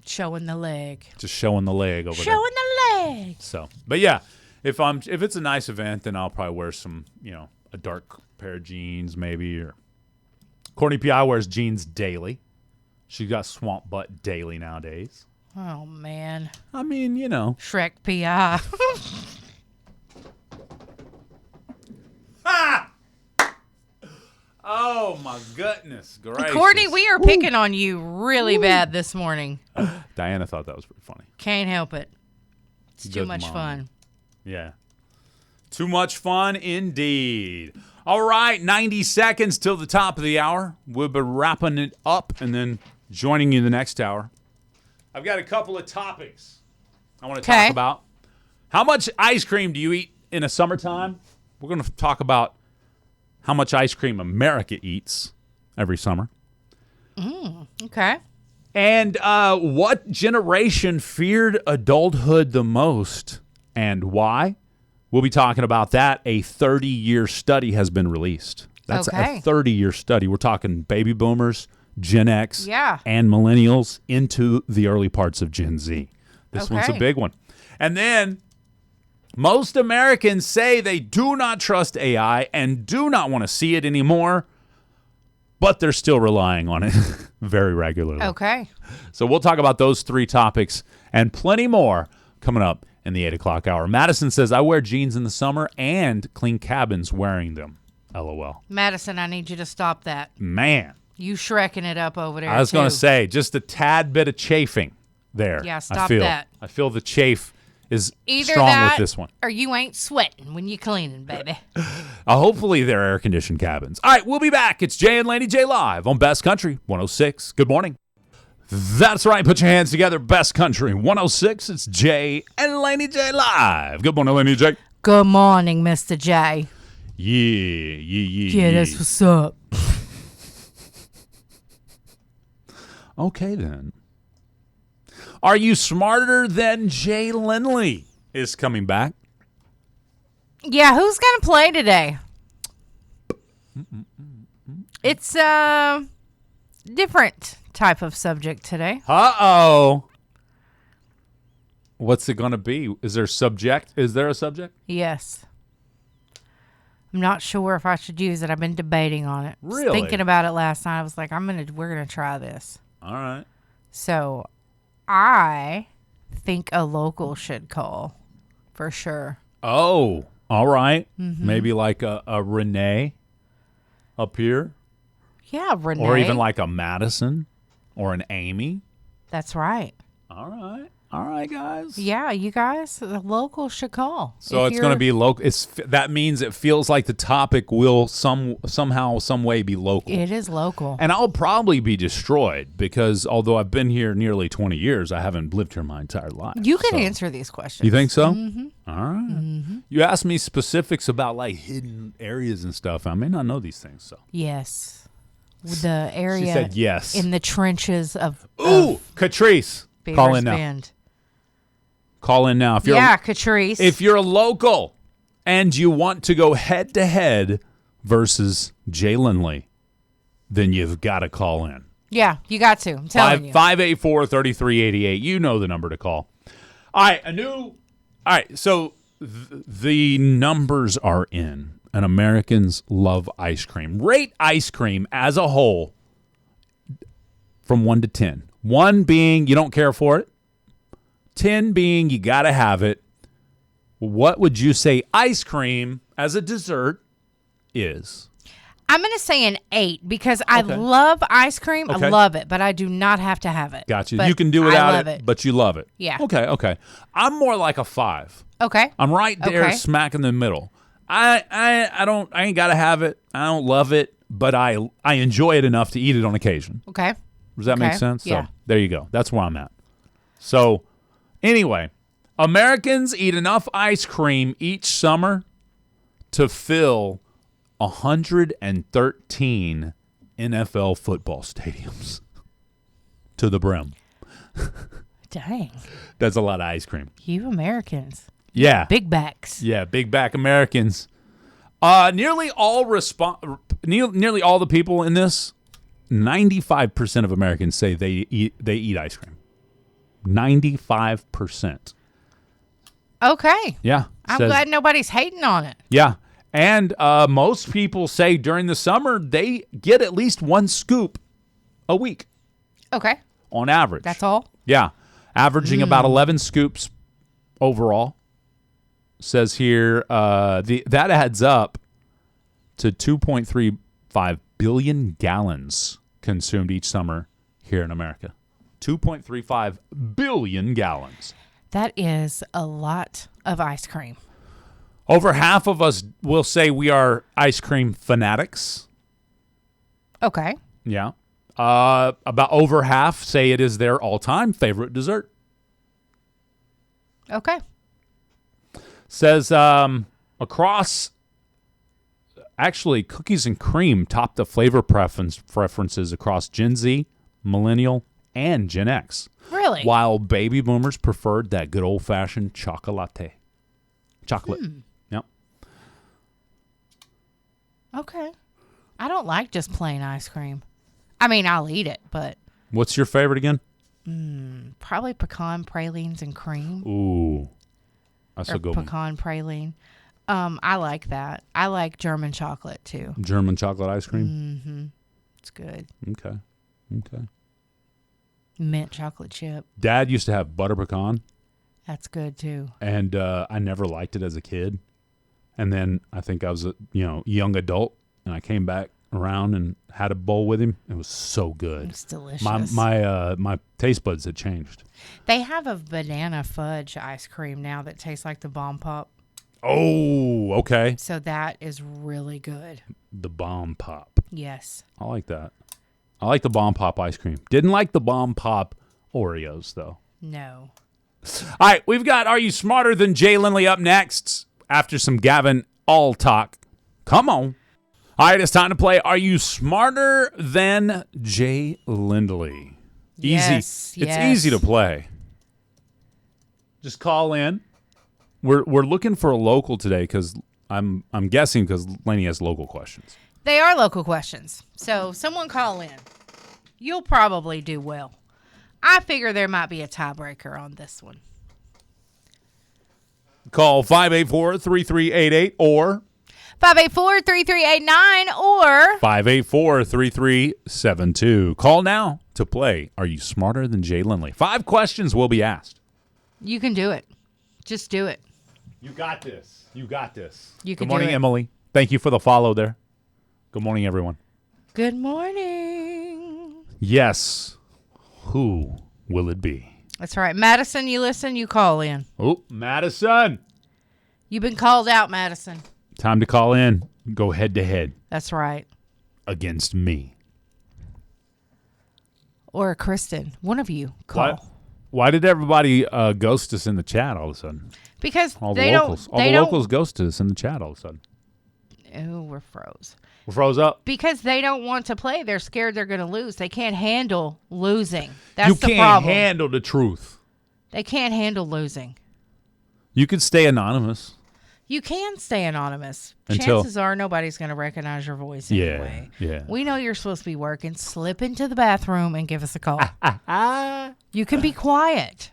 Showing the leg. Just showing the leg over there. Showing the leg. So, but yeah, if it's a nice event, then I'll probably wear some, a dark pair of jeans maybe. Or Courtney P.I. wears jeans daily. She's got swamp butt daily nowadays. Oh, man. I mean, Shrek P.I. Ah! Oh, my goodness. Gracious. Courtney, we are picking on you really bad this morning. Diana thought that was pretty funny. Can't help it. It's too Good much mom. fun. Yeah. Too much fun indeed. All right, 90 seconds till the top of the hour. We'll be wrapping it up and then joining you the next hour. I've got a couple of topics I want to talk about. How much ice cream do you eat in a summertime? We're going to talk about how much ice cream America eats every summer. Okay. And what generation feared adulthood the most and why? We'll be talking about that. A 30-year study has been released. That's a 30-year study. We're talking baby boomers, Gen X, and millennials into the early parts of Gen Z. This one's a big one. And then most Americans say they do not trust AI and do not want to see it anymore, but they're still relying on it very regularly. Okay. So we'll talk about those three topics and plenty more coming up in the 8 o'clock hour. Madison says, I wear jeans in the summer and clean cabins wearing them. LOL. Madison, I need you to stop that. Man, You Shrekking it up over there, I was going to too. say, just a tad bit of chafing there. Yeah, stop I that. feel the chafe is Either strong that with this one. or you ain't sweating when you cleaning, baby. Hopefully they're air-conditioned cabins. All right, we'll be back. It's Jay and Laney J live on Best Country 106. Good morning. That's right. Put your hands together. Best Country 106. It's Jay and Laney J live. Good morning, Laney J. Good morning, Mr. J. Yeah. That's what's up. Okay, then. Are you smarter than Jay Lindley is coming back? Yeah, who's going to play today? It's a different type of subject today. Uh-oh. What's it going to be? Is there a subject? Yes. I'm not sure if I should use it. I've been debating on it. Really? Was thinking about it last night. I was like, we're going to try this. All right. So I think a local should call for sure. Oh, all right. Mm-hmm. Maybe like a Renee up here. Yeah, Renee. Or even like a Madison or an Amy. That's right. All right. All right, guys. Yeah, you guys, the local should call. So it's going to be local. That means it feels like the topic will somehow, some way be local. It is local. And I'll probably be destroyed because although I've been here nearly 20 years, I haven't lived here my entire life. You can answer these questions. You think so? Mm-hmm. All right. Mm-hmm. You asked me specifics about like hidden areas and stuff. I may not know these things. So yes. The area she said yes. in the trenches of Catrice. Beaver's Call in now. Bend. Call in now. Catrice. If you're a local and you want to go head to head versus Jay Lindley, then you've got to call in. Yeah, you got to. I'm telling you. 584-3388. You know the number to call. All right, so the numbers are in, and Americans love ice cream. Rate ice cream as a whole from 1 to 10. 1 being you don't care for it. 10 being you got to have it. What would you say ice cream as a dessert is? I'm going to say an 8 because I love ice cream. Okay. I love it, but I do not have to have it. Gotcha. But you can do without it, but you love it. Yeah. Okay. I'm more like a 5. Okay. I'm right there smack in the middle. I ain't got to have it. I don't love it, but I enjoy it enough to eat it on occasion. Okay. Does that make sense? Yeah. So there you go. That's where I'm at. So anyway, Americans eat enough ice cream each summer to fill 113 NFL football stadiums to the brim. Dang. That's a lot of ice cream. You Americans. Yeah. Big backs. Yeah, big back Americans. Nearly all the people in this, 95% of Americans say they eat ice cream. 95%. Okay. Yeah. I'm glad nobody's hating on it. Yeah. And most people say during the summer they get at least 1 scoop a week. Okay. On average. That's all? Yeah. Averaging about 11 scoops overall. Says here that adds up to 2.35 billion gallons consumed each summer here in America. 2.35 billion gallons. That is a lot of ice cream. Over half of us will say we are ice cream fanatics. Okay. Yeah. About over half say it is their all-time favorite dessert. Okay. Says across, actually, cookies and cream top the flavor preferences across Gen Z, Millennial, and Gen X. Really? While baby boomers preferred that good old-fashioned chocolate. Yep. Okay. I don't like just plain ice cream. I mean, I'll eat it, but... What's your favorite again? Probably pecan pralines and cream. Ooh. That's a good one. Pecan praline. I like that. I like German chocolate, too. German chocolate ice cream? Mm-hmm. It's good. Okay. Mint chocolate chip. Dad used to have butter pecan. That's good, too. And I never liked it as a kid. And then I think I was a young adult, and I came back around and had a bowl with him. It was so good. It's delicious. My taste buds had changed. They have a banana fudge ice cream now that tastes like the Bomb Pop. Oh, okay. So that is really good. The Bomb Pop. Yes. I like that. I like the Bomb Pop ice cream. Didn't like the Bomb Pop Oreos, though. No. All right, we've got Are You Smarter Than Jay Lindley up next after some Gavin All talk. Come on. All right, it's time to play Are You Smarter Than Jay Lindley? Easy. Yes, It's easy to play. Just call in. We're looking for a local today because I'm guessing because Laney has local questions. They are local questions. So someone call in. You'll probably do well. I figure there might be a tiebreaker on this one. Call 584-3388 or 584-3389 or 584-3372. Call now to play Are You Smarter Than Jay Lindley? 5 questions will be asked. you can do it. Just do it. You got this. You got this. You can Good morning, do it. Emily. Thank you for the follow there. Good morning, everyone. Good morning. Yes. Who will it be? That's right. Madison, you listen, you call in. Oh, Madison. You've been called out, Madison. Time to call in. Go head to head That's right. against me. Or Kristen. One of you call. Why did everybody ghost us in the chat all of a sudden? Because All they the locals. don't. All They the don't. locals ghosted us in the chat all of a sudden. Oh, we're froze. We froze up. Because they don't want to play. They're scared they're going to lose. They can't handle losing. That's You the can't problem. handle the truth. They can't handle losing. You could stay anonymous. You can stay anonymous. Until- Chances are nobody's going to recognize your voice anyway. Yeah. We know you're supposed to be working. Slip into the bathroom and give us a call. You can be quiet.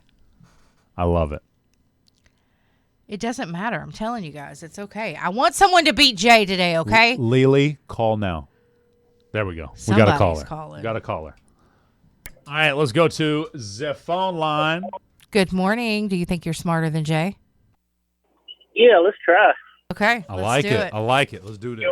I love it. It doesn't matter. I'm telling you guys. It's okay. I want someone to beat Jay today, okay? Lily, call now. There we go. We got a caller. Somebody's calling. Got a caller. All right, let's go to the phone line. Good morning. Do you think you're smarter than Jay? Yeah, let's try. Okay. I let's like do it. I like it. Let's do this.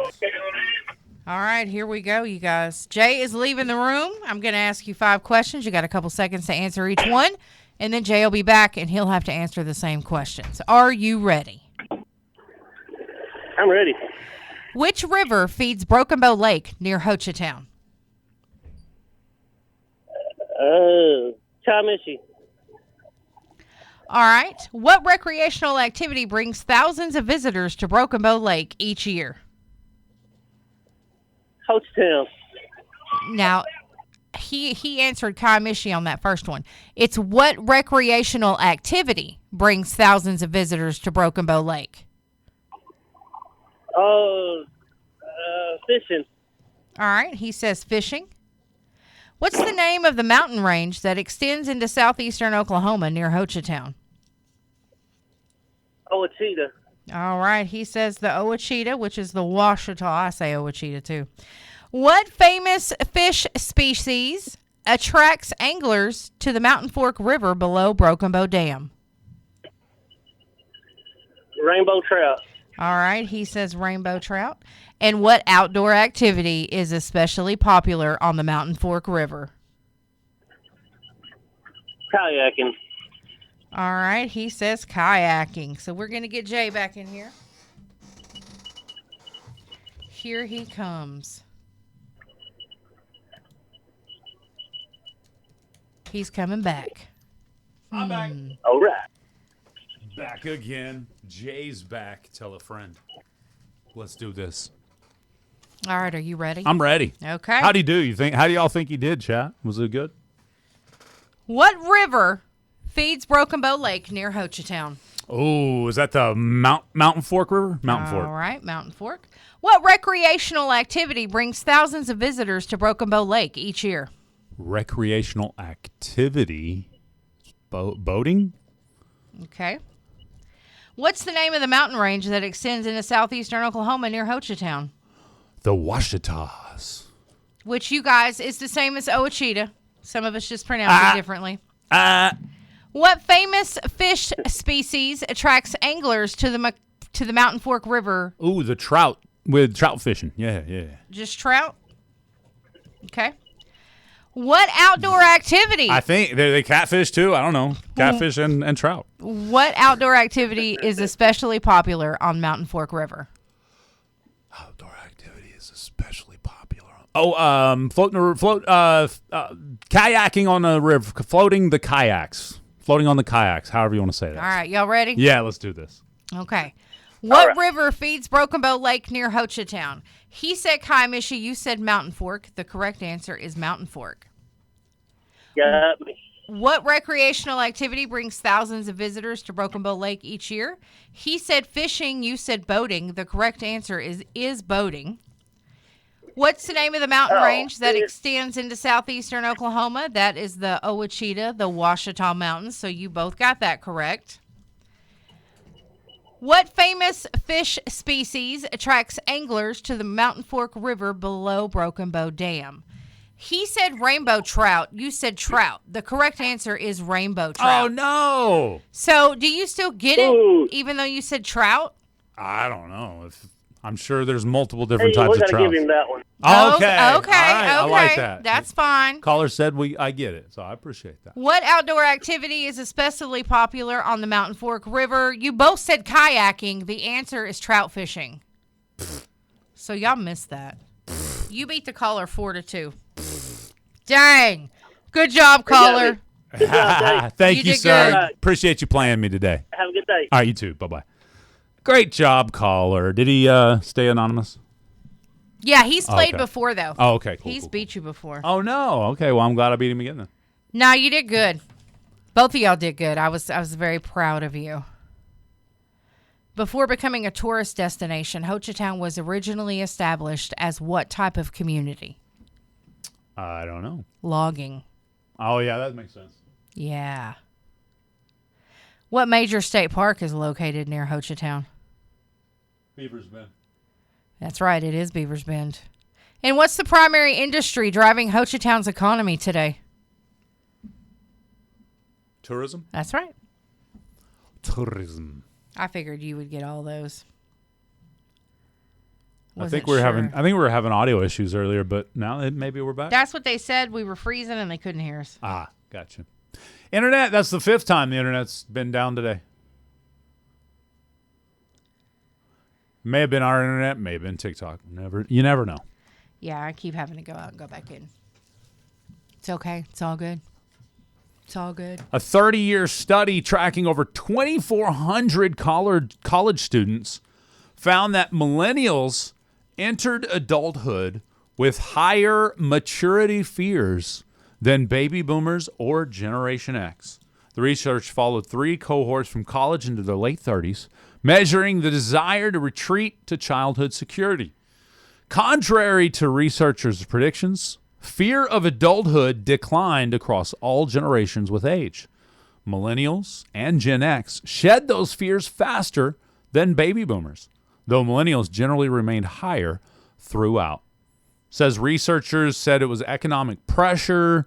All right, here we go, you guys. Jay is leaving the room. I'm going to ask you 5 questions. You got a couple seconds to answer each one, and then Jay will be back, and he'll have to answer the same questions. Are you ready? I'm ready. Which river feeds Broken Bow Lake near Hochatown? Chattahoochee. All right. What recreational activity brings thousands of visitors to Broken Bow Lake each year? Hochatown. Now, he answered Kamishi on that first one. It's what recreational activity brings thousands of visitors to Broken Bow Lake? Fishing. All right. He says fishing. What's the name of the mountain range that extends into southeastern Oklahoma near Hochatown? Ouachita. All right. He says the Ouachita, which is the Ouachita. I say Ouachita too. What famous fish species attracts anglers to the Mountain Fork River below Broken Bow Dam? Rainbow trout. All right. He says rainbow trout. And what outdoor activity is especially popular on the Mountain Fork River? Kayaking. All right. He says kayaking. So we're going to get Jay back in here. Here he comes. He's coming back. I'm back. All right. Back again. Jay's back. Tell a friend. Let's do this. All right. Are you ready? I'm ready. Okay. How'd he do? You think? How do y'all think he did, chat? Was it good? What river feeds Broken Bow Lake near Hochatown? Oh, is that the Mountain Fork River? Mountain Fork. All right, Mountain Fork. What recreational activity brings thousands of visitors to Broken Bow Lake each year? Recreational activity. Boating? Okay. What's the name of the mountain range that extends into southeastern Oklahoma near Hochatown? The Ouachitas. Which, you guys, is the same as Ouachita. Some of us just pronounce it differently. What famous fish species attracts anglers to the Mountain Fork River? Ooh, the trout with trout fishing. Yeah. Just trout? Okay. What outdoor activity? I think they catfish too. I don't know. Catfish and trout. What outdoor activity is especially popular on Mountain Fork River? Outdoor activity is especially popular. Oh, kayaking on the river, floating the kayaks, floating on the kayaks. However you want to say that. All right, y'all ready? Yeah, let's do this. Okay. What river feeds Broken Bow Lake near Hochatown? He said Kiamishi, you said Mountain Fork. The correct answer is Mountain Fork. Got me. What recreational activity brings thousands of visitors to Broken Bow Lake each year? He said fishing, you said boating. The correct answer is boating. What's the name of the mountain range that extends into southeastern Oklahoma? That is the Ouachita, the Ouachita Mountains. So you both got that correct. What famous fish species attracts anglers to the Mountain Fork River below Broken Bow Dam? He said rainbow trout. You said trout. The correct answer is rainbow trout. Oh, no. So do you still get it, even though you said trout? I don't know. I'm sure there's multiple different types of We're trout. going to give him that one. Okay. Okay. All right. I like that. That's fine. Caller said I get it, so I appreciate that. What outdoor activity is especially popular on the Mountain Fork River? You both said kayaking. The answer is trout fishing. So y'all missed that. You beat the caller 4-2. Dang. Good job, caller. Good job, Dave. Thank You you, did sir. good. Appreciate you playing me today. Have a good day. All right, you too. Bye-bye. Great job, caller. Did he stay anonymous? Yeah, he's played Okay. before, though. Oh, okay. Cool, He's cool, beat you before. Oh, no. Okay, well, I'm glad I beat him again then. No, you did good. Both of y'all did good. I was very proud of you. Before becoming a tourist destination, Hochatown was originally established as what type of community? I don't know. Logging. Oh, yeah, that makes sense. Yeah. What major state park is located near Hochatown? Beaver's Bend. That's right, it is Beaver's Bend. And what's the primary industry driving Hochatown's economy today? Tourism? That's right. Tourism. I figured you would get all those. I think we were having audio issues earlier, but now maybe we're back. That's what they said. We were freezing and they couldn't hear us. Ah, gotcha. Internet, that's the 5th time the internet's been down today. May have been our internet, may have been TikTok. You never know. Yeah, I keep having to go out and go back in. It's okay. It's all good. It's all good. A 30-year study tracking over 2,400 college students found that millennials entered adulthood with higher maturity fears than baby boomers or Generation X. The research followed 3 cohorts from college into their late 30s, measuring the desire to retreat to childhood security. Contrary to researchers' predictions, fear of adulthood declined across all generations with age. Millennials and Gen X shed those fears faster than baby boomers, though millennials generally remained higher throughout. Says researchers said it was economic pressure,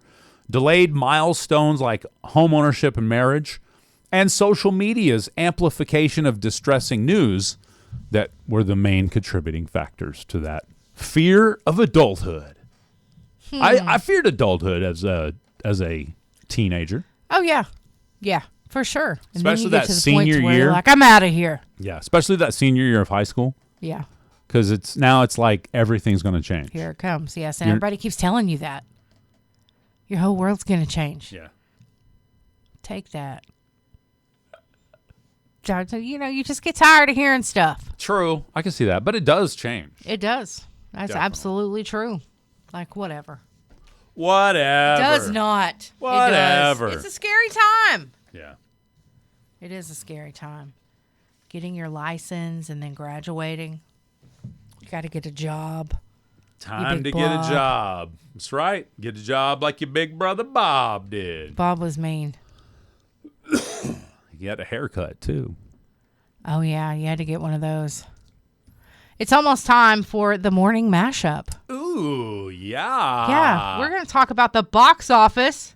delayed milestones like homeownership and marriage, and social media's amplification of distressing news that were the main contributing factors to that fear of adulthood. I feared adulthood as a teenager. Oh, yeah. Yeah, for sure. And Especially then you get that to the senior point where year. you're like, I'm out of here. Yeah, especially that senior year of high school, Yeah, because it's like everything's going to change. here it comes. Yes, and You're- everybody keeps telling you that. Your whole world's going to change. Yeah. Take that. So, you just get tired of hearing stuff. True. I can see that, but it does change. It does. That's Definitely. absolutely true. Like, whatever. Whatever. It does not. Whatever. It does. It's a scary time. Yeah. It is a scary time. Getting your license and then graduating. You got to get a job. Time to big get a Bob. job. That's right. Get a job like your big brother Bob did. Bob was mean. He had a haircut, too. Oh, yeah. You had to get one of those. It's almost time for the morning mashup. Ooh, yeah. Yeah. We're going to talk about the box office,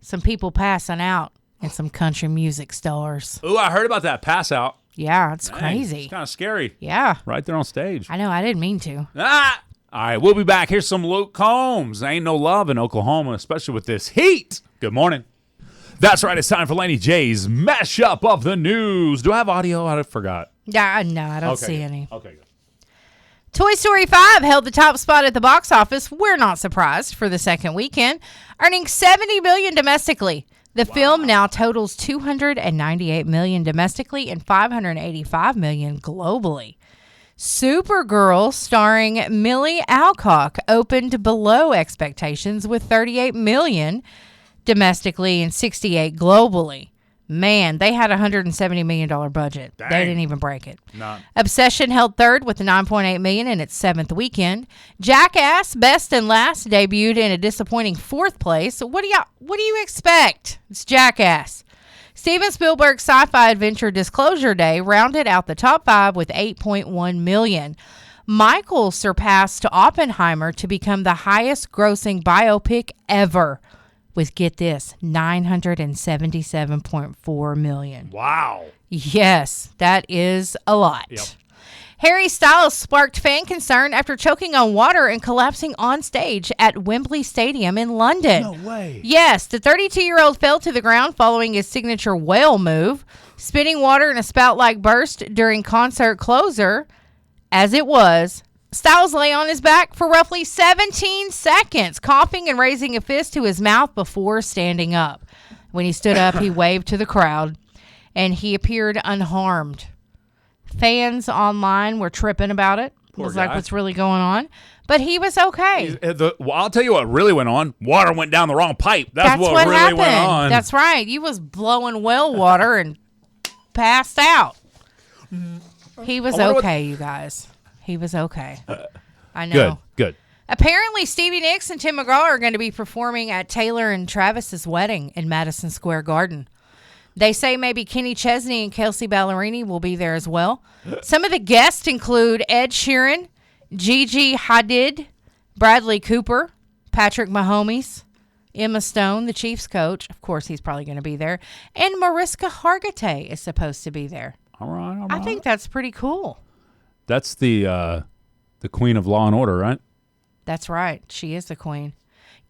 some people passing out, and some country music stars. Ooh, I heard about that pass out. Yeah, it's Dang, crazy. It's kind of scary. Yeah. Right there on stage. I know. I didn't mean to. Ah! All right, we'll be back. Here's some Luke Combs. Ain't no love in Oklahoma, especially with this heat. Good morning. That's right. It's time for Laney J's mashup of the news. Do I have audio? I forgot. Yeah, no, I don't see any. Okay, good. Toy Story 5 held the top spot at the box office. We're not surprised for the second weekend, earning $70 million domestically. The film now totals $298 million domestically and $585 million globally. Supergirl, starring Millie Alcock, opened below expectations with $38 million domestically and $68 globally. Man, they had a $170 million budget. Dang. They didn't even break it. Not. Obsession held third with $9.8 million in its seventh weekend. Jackass, best and last, debuted in a disappointing fourth place. What do you expect? It's Jackass. Steven Spielberg's sci-fi adventure Disclosure Day rounded out the top 5 with $8.1 million. Michael surpassed Oppenheimer to become the highest-grossing biopic ever, with, get this, $977.4 million. Wow. Yes, that is a lot. Yep. Harry Styles sparked fan concern after choking on water and collapsing on stage at Wembley Stadium in London. No way. Yes, the 32-year-old fell to the ground following his signature whale move, spitting water in a spout-like burst during concert closer. As it was, Styles lay on his back for roughly 17 seconds, coughing and raising a fist to his mouth before standing up. When he stood up, he waved to the crowd, and he appeared unharmed. Fans online were tripping about it. It was like, what's really going on? But he was okay. I'll tell you what really went on. Water went down the wrong pipe. That's what really happened. went on. That's right. He was blowing well water and passed out. He was okay, you guys. He was okay. I know. Good. Apparently, Stevie Nicks and Tim McGraw are going to be performing at Taylor and Travis's wedding in Madison Square Garden. They say maybe Kenny Chesney and Kelsey Ballerini will be there as well. Some of the guests include Ed Sheeran, Gigi Hadid, Bradley Cooper, Patrick Mahomes, Emma Stone, the Chiefs coach. Of course, he's probably going to be there. And Mariska Hargitay is supposed to be there. All right. I think that's pretty cool. That's the queen of Law and Order, right? That's right. She is the queen.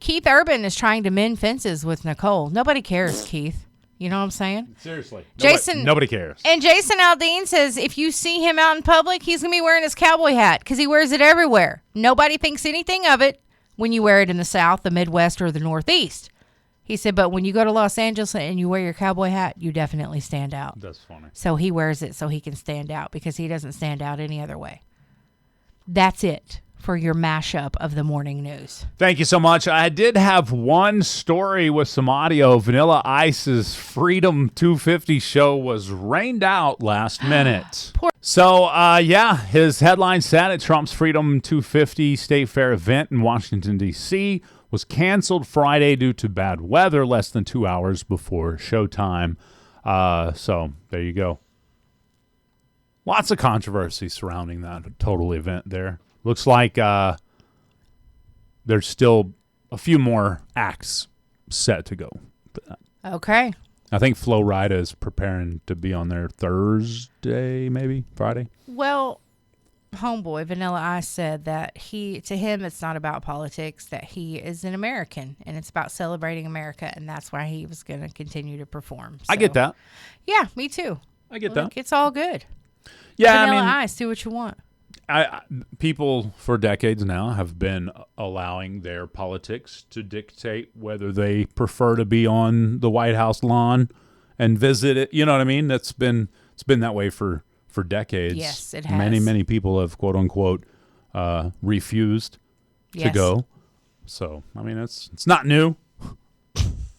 Keith Urban is trying to mend fences with Nicole. Nobody cares, Keith. You know what I'm saying? Seriously. Nobody cares. And Jason Aldean says if you see him out in public, he's going to be wearing his cowboy hat because he wears it everywhere. Nobody thinks anything of it when you wear it in the South, the Midwest, or the Northeast. He said, but when you go to Los Angeles and you wear your cowboy hat, you definitely stand out. That's funny. So he wears it so he can stand out because he doesn't stand out any other way. That's it for your mashup of the morning news. Thank you so much. I did have one story with some audio. Vanilla Ice's Freedom 250 show was rained out last minute. His headline said at Trump's Freedom 250 State Fair event in Washington, D.C. was canceled Friday due to bad weather less than 2 hours before showtime. So there you go. Lots of controversy surrounding that total event there. Looks like there's still a few more acts set to go. Okay. I think Flo Rida is preparing to be on there Thursday, maybe Friday. Well, homeboy Vanilla Ice said that to him it's not about politics, that he is an American and it's about celebrating America, and that's why he was going to continue to perform. So, I get that. Yeah, me too. I get that. It's all good. Yeah, Vanilla Ice, do what you want. People for decades now have been allowing their politics to dictate whether they prefer to be on the White House lawn and visit it. You know what I mean? It's been that way for decades. Yes, it has. Many people have quote unquote refused to go. So I mean, it's not new.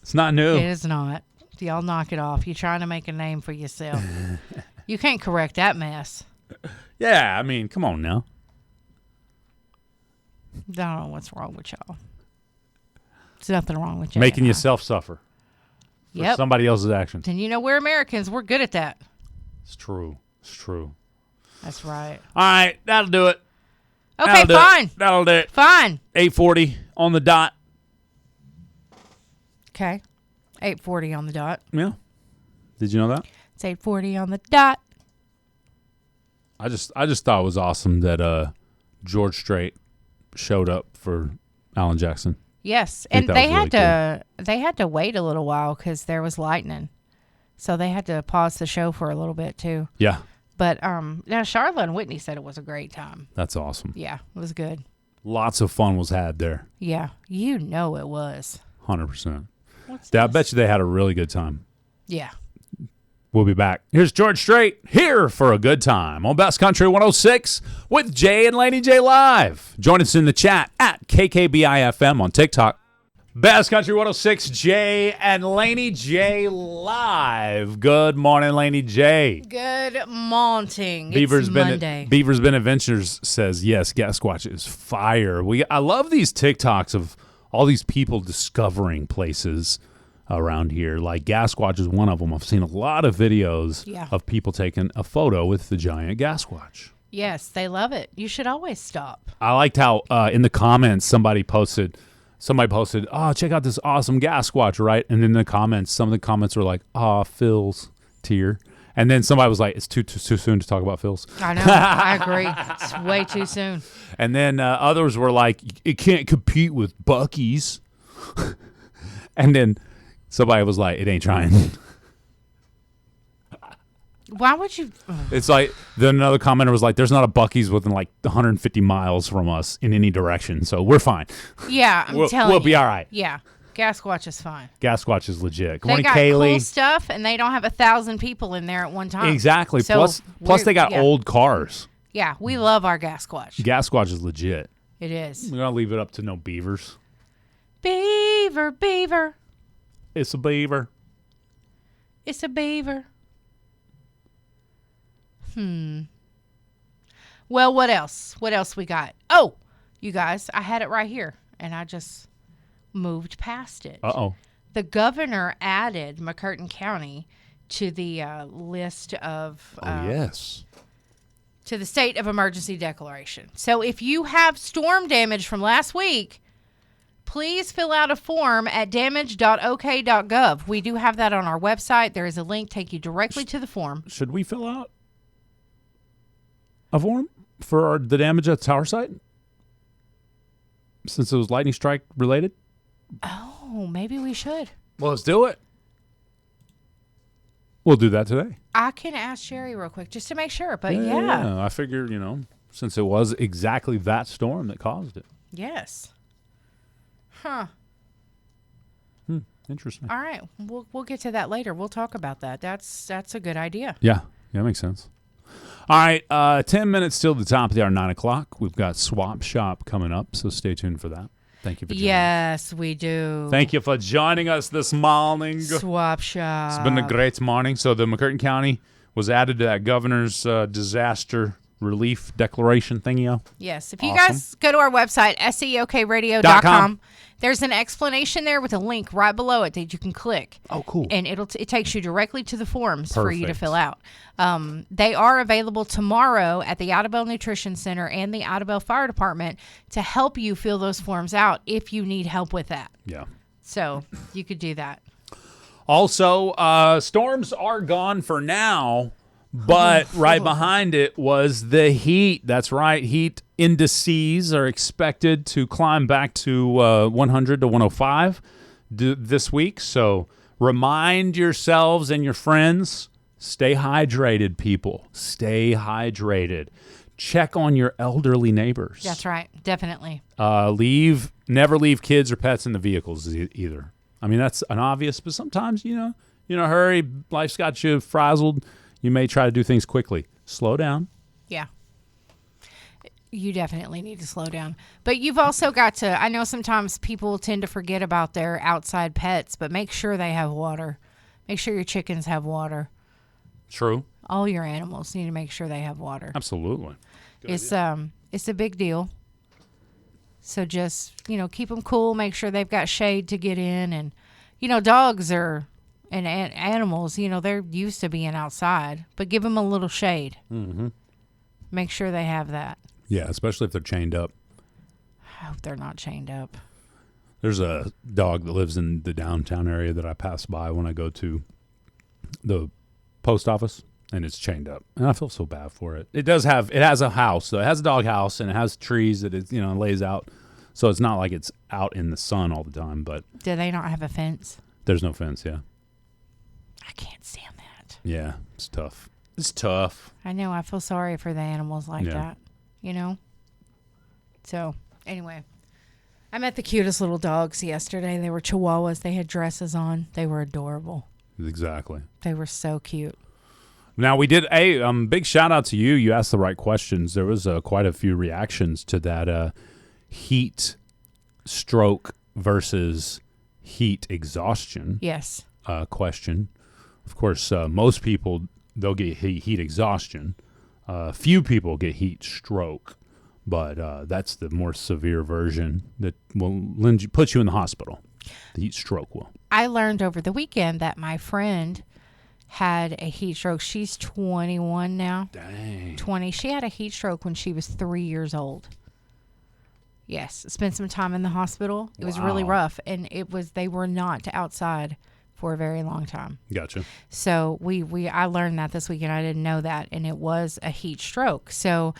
It's not new. It is not. Y'all knock it off. You're trying to make a name for yourself. You can't correct that mess. Yeah, I mean, come on now. I don't know what's wrong with y'all. There's nothing wrong with y'all. Making yourself suffer for somebody else's actions. And you know, we're Americans. We're good at that. It's true. That's right. All right, that'll do it. Okay, fine. That'll do it. Fine. 8:40 on the dot. Okay. 8:40 on the dot. Yeah. Did you know that? It's 8:40 on the dot. I just thought it was awesome that George Strait showed up for Alan Jackson. Yes, I think and that was really they had to wait a little while because there was lightning, so they had to pause the show for a little bit too. Yeah. But now Charlotte and Whitney said it was a great time. That's awesome. Yeah, it was good. Lots of fun was had there. Yeah, you know it was. 100%. What's I this? bet you they had a really good time. Yeah. We'll be back. Here's George Strait here for a good time on Best Country 106 with Jay and Laney J live. Join us in the chat at KKBI FM on TikTok. Best Country 106, Jay and Laney J live. Good morning, Laney J. Good morning. Beaver's It's been Monday. Beaver's Been Adventures says yes. Gasquatch is fire. I love these TikToks of all these people discovering places around here. Like Gasquatch is one of them. I've seen a lot of videos of people taking a photo with the giant Gasquatch. Yes, they love it. You should always stop. I liked how in the comments somebody posted, oh, check out this awesome Gasquatch, right? And then the comments, some of the comments were like, Phil's tear. And then somebody was like, it's too soon to talk about Phil's. I know. I agree. It's way too soon. And then others were like, it can't compete with Buc-ee's. And then somebody was like, it ain't trying. Why would you? It's like, then another commenter was like, there's not a Buc-ee's within like 150 miles from us in any direction, so we're fine. Yeah, I'm telling you. We'll be all right. Yeah, Gasquatch is fine. Gasquatch is legit. Good They morning, got Kaylee. cool stuff, and they don't have 1,000 people in there at one time. Exactly. So Plus they got old cars. Yeah, we love our Gasquatch. Gasquatch is legit. It is. We're going to leave it up to no beavers. Beaver, beaver. It's a beaver. It's a beaver. Well, what else? What else we got? Oh, you guys, I had it right here, and I just moved past it. Uh-oh. The governor added McCurtain County to the list of... yes. to the state of emergency declaration. So if you have storm damage from last week, please fill out a form at damage.ok.gov. We do have that on our website. There is a link take you directly to the form. Should we fill out a form for the damage at the tower site? Since it was lightning strike related? Oh, maybe we should. Well, let's do it. We'll do that today. I can ask Sherry real quick just to make sure, but yeah. I figure, since it was exactly that storm that caused it. Yes. Huh. Interesting. All right. We'll get to that later. We'll talk about that. That's a good idea. Yeah, that makes sense. All right, 10 minutes till the top of the hour, 9 o'clock. We've got Swap Shop coming up, so stay tuned for that. Thank you for joining us. Yes, we do. Thank you for joining us this morning. Swap Shop. It's been a great morning. So the McCurtain County was added to that governor's disaster relief declaration thingy. Yes. If you Awesome. guys go to our website, seokradio.com, there's an explanation there with a link right below it that you can click. Oh, cool. And it takes you directly to the forms for you to Perfect. fill out. They are available tomorrow at the Idabel Nutrition Center and the Idabel Fire Department to help you fill those forms out if you need help with that. Yeah. So you could do that. Also, storms are gone for now, but right behind it was the heat. That's right. Heat indices are expected to climb back to 100 to 105 this week. So remind yourselves and your friends, stay hydrated, people. Stay hydrated. Check on your elderly neighbors. That's right. Definitely. Never leave kids or pets in the vehicles either. I mean, that's an obvious, but sometimes, hurry, life's got you frazzled. You may try to do things quickly. Slow down. Yeah. You definitely need to slow down. But you've also got to, I know sometimes people tend to forget about their outside pets, but make sure they have water. Make sure your chickens have water. True. All your animals need to make sure they have water. Absolutely. It's a big deal. So just, keep them cool, make sure they've got shade to get in. And, dogs and animals, they're used to being outside, but give them a little shade. Mm-hmm. Make sure they have that. Yeah, especially if they're chained up. I hope they're not chained up. There's a dog that lives in the downtown area that I pass by when I go to the post office and it's chained up. And I feel so bad for it. It has a house. So it has a dog house, and it has trees that it, lays out. So it's not like it's out in the sun all the time, but. Do they not have a fence? There's no fence, yeah. I can't stand that. Yeah, it's tough. It's tough. I know. I feel sorry for the animals like that, So, anyway. I met the cutest little dogs yesterday. They were Chihuahuas. They had dresses on. They were adorable. Exactly. They were so cute. Now, we did a big shout out to you. You asked the right questions. There was quite a few reactions to that heat stroke versus heat exhaustion question. Of course, most people, they'll get heat exhaustion. Few people get heat stroke, but that's the more severe version that will put you in the hospital. The heat stroke will. I learned over the weekend that my friend had a heat stroke. She's 21 now. Dang. 20. She had a heat stroke when she was 3 years old. Yes. Spent some time in the hospital. It was really rough. And they were not outside for a very long time. Gotcha. So I learned that this weekend. I didn't know that. And it was a heat stroke. So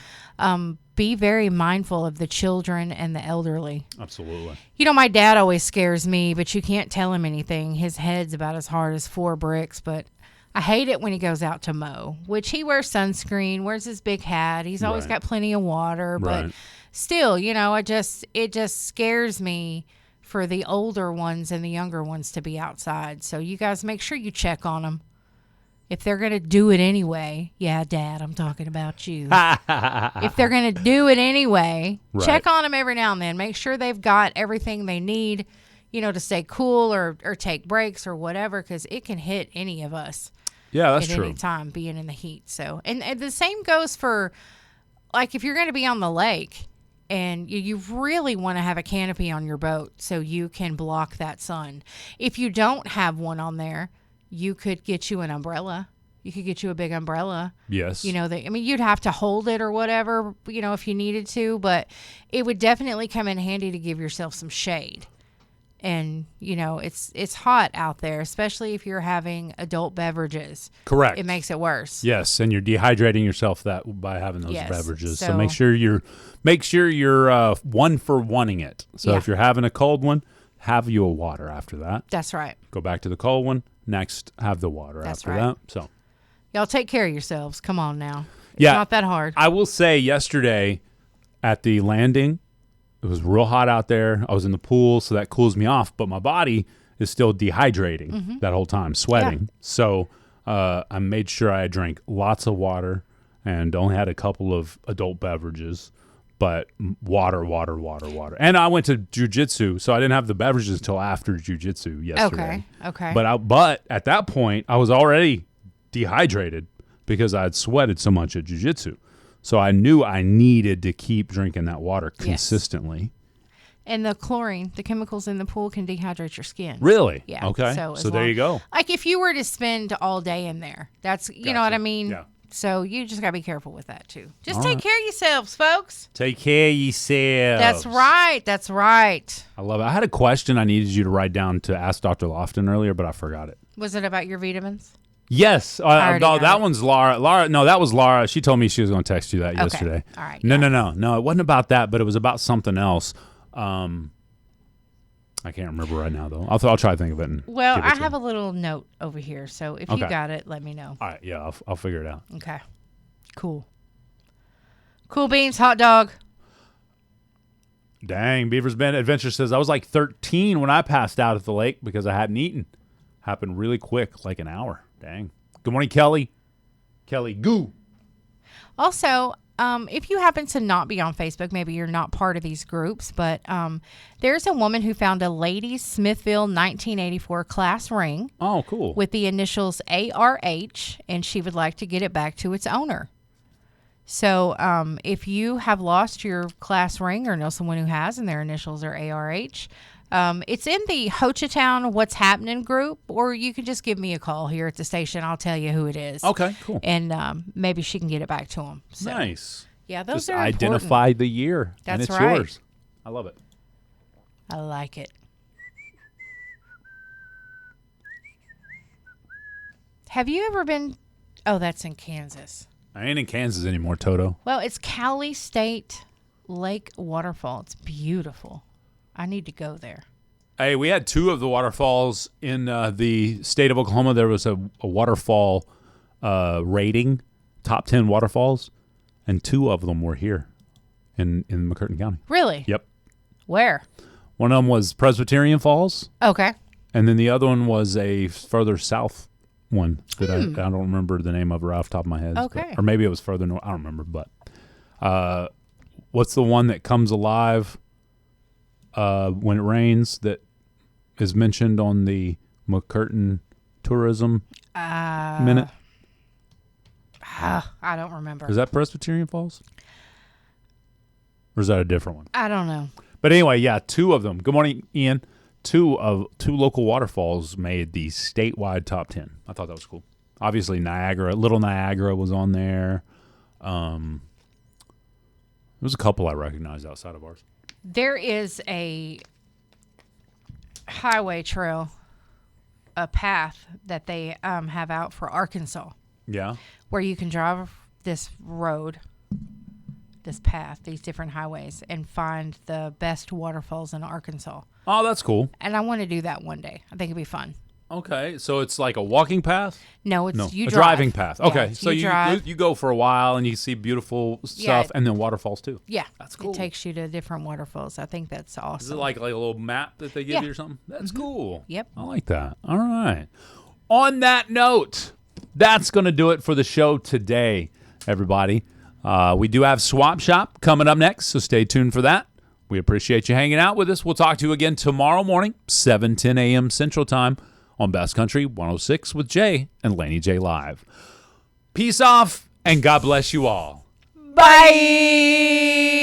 be very mindful of the children and the elderly. Absolutely. My dad always scares me, but you can't tell him anything. His head's about as hard as 4 bricks, but I hate it when he goes out to mow, which he wears sunscreen, wears his big hat. He's always got plenty of water, but still, it just scares me for the older ones and the younger ones to be outside. So you guys make sure you check on them. If they're going to do it anyway, yeah, Dad, I'm talking about you. If they're going to do it anyway, check on them every now and then. Make sure they've got everything they need, to stay cool or take breaks or whatever, because it can hit any of us. Yeah, that's at true. Any time being in the heat. So, and the same goes for, like, if you're going to be on the lake and you really want to have a canopy on your boat so you can block that sun. If you don't have one on there, you could get you an umbrella. You could get you a big umbrella. Yes. You'd have to hold it or whatever, if you needed to, but it would definitely come in handy to give yourself some shade. And, it's hot out there, especially if you're having adult beverages. Correct. It makes it worse. Yes, and you're dehydrating yourself by having those beverages. So make sure you're one for wanting it. So if you're having a cold one, have you a water after that. That's right. Go back to the cold one. Next, have the water after that. So y'all take care of yourselves. Come on now. It's not that hard. I will say yesterday at the landing, it was real hot out there. I was in the pool, so that cools me off. But my body is still dehydrating that whole time, sweating. Yeah. So I made sure I drank lots of water and only had a couple of adult beverages, but water. And I went to jiu-jitsu, so I didn't have the beverages until after jiu-jitsu yesterday. Okay. But at that point, I was already dehydrated because I had sweated so much at jiu-jitsu. So I knew I needed to keep drinking that water consistently. And the chlorine, the chemicals in the pool can dehydrate your skin. Really? Yeah. Okay. So there you go. Like if you were to spend all day in there, that's, you know what I mean? Yeah. So you just got to be careful with that too. Just take care of yourselves, folks. Take care of yourselves. That's right. That's right. I love it. I had a question I needed you to write down to ask Dr. Lofton earlier, but I forgot it. Was it about your vitamins? Yes. No, that one's Laura. No, that was Laura. She told me she was going to text you that yesterday. All right. No. It wasn't about that, but it was about something else. I can't remember right now, though. I'll try to think of it. I have a little note over here, so if you got it, let me know. All right. Yeah, I'll figure it out. Okay. Cool. Cool beans, hot dog. Dang, Beaver's Bend Adventure says, I was like 13 when I passed out at the lake because I hadn't eaten. Happened really quick, like an hour. Dang. Good morning, Kelly. Kelly, goo. Also, if you happen to not be on Facebook, maybe you're not part of these groups, but there's a woman who found a ladies Smithville 1984 class ring. Oh, cool. With the initials ARH, and she would like to get it back to its owner. So if you have lost your class ring or know someone who has and their initials are ARH, it's in the Hochatown What's Happening group, or you can just give me a call here at the station. I'll tell you who it is. Okay, cool. And maybe she can get it back to him. So, nice. Yeah, those just are identify important. the year. That's and it's right. yours. I love it. I like it. Have you ever been Oh, that's in Kansas. I ain't in Kansas anymore, Toto. Well, it's Cowley State Lake Waterfall. It's beautiful. I need to go there. Hey, we had 2 of the waterfalls in the state of Oklahoma. There was a waterfall rating, top 10 waterfalls, and 2 of them were here in McCurtain County. Really? Yep. Where? One of them was Presbyterian Falls, Okay. and then the other one was a further south one that I don't remember the name of right off the top of my head. Okay. Or maybe it was further north. I don't remember. But what's the one that comes alive when it rains that is mentioned on the McCurtain Tourism Minute? I don't remember. Is that Presbyterian Falls? Or is that a different one? I don't know. But anyway, yeah, 2 of them. Good morning, Ian. 2 local waterfalls made the statewide top 10. I thought that was cool. Obviously, Little Niagara was on there. There was a couple I recognized outside of ours. There is a highway trail, a path that they have out for Arkansas. Yeah. Where you can drive this road, this path, these different highways, and find the best waterfalls in Arkansas. Oh, that's cool. And I want to do that one day. I think it'd be fun. Okay, so it's like a walking path? No, it's a drive. driving path. Okay, Yeah, so drive. you go for a while and you see beautiful stuff and then waterfalls too. Yeah, that's cool. It takes you to different waterfalls. I think that's awesome. Is it like a little map that they give you or something? That's cool. Yep. I like that. All right. On that note, that's going to do it for the show today, everybody. We do have Swap Shop coming up next, so stay tuned for that. We appreciate you hanging out with us. We'll talk to you again tomorrow morning, 7:10 a.m. Central Time on Best Country 106 with Jay and Laney J Live. Peace off, and God bless you all. Bye.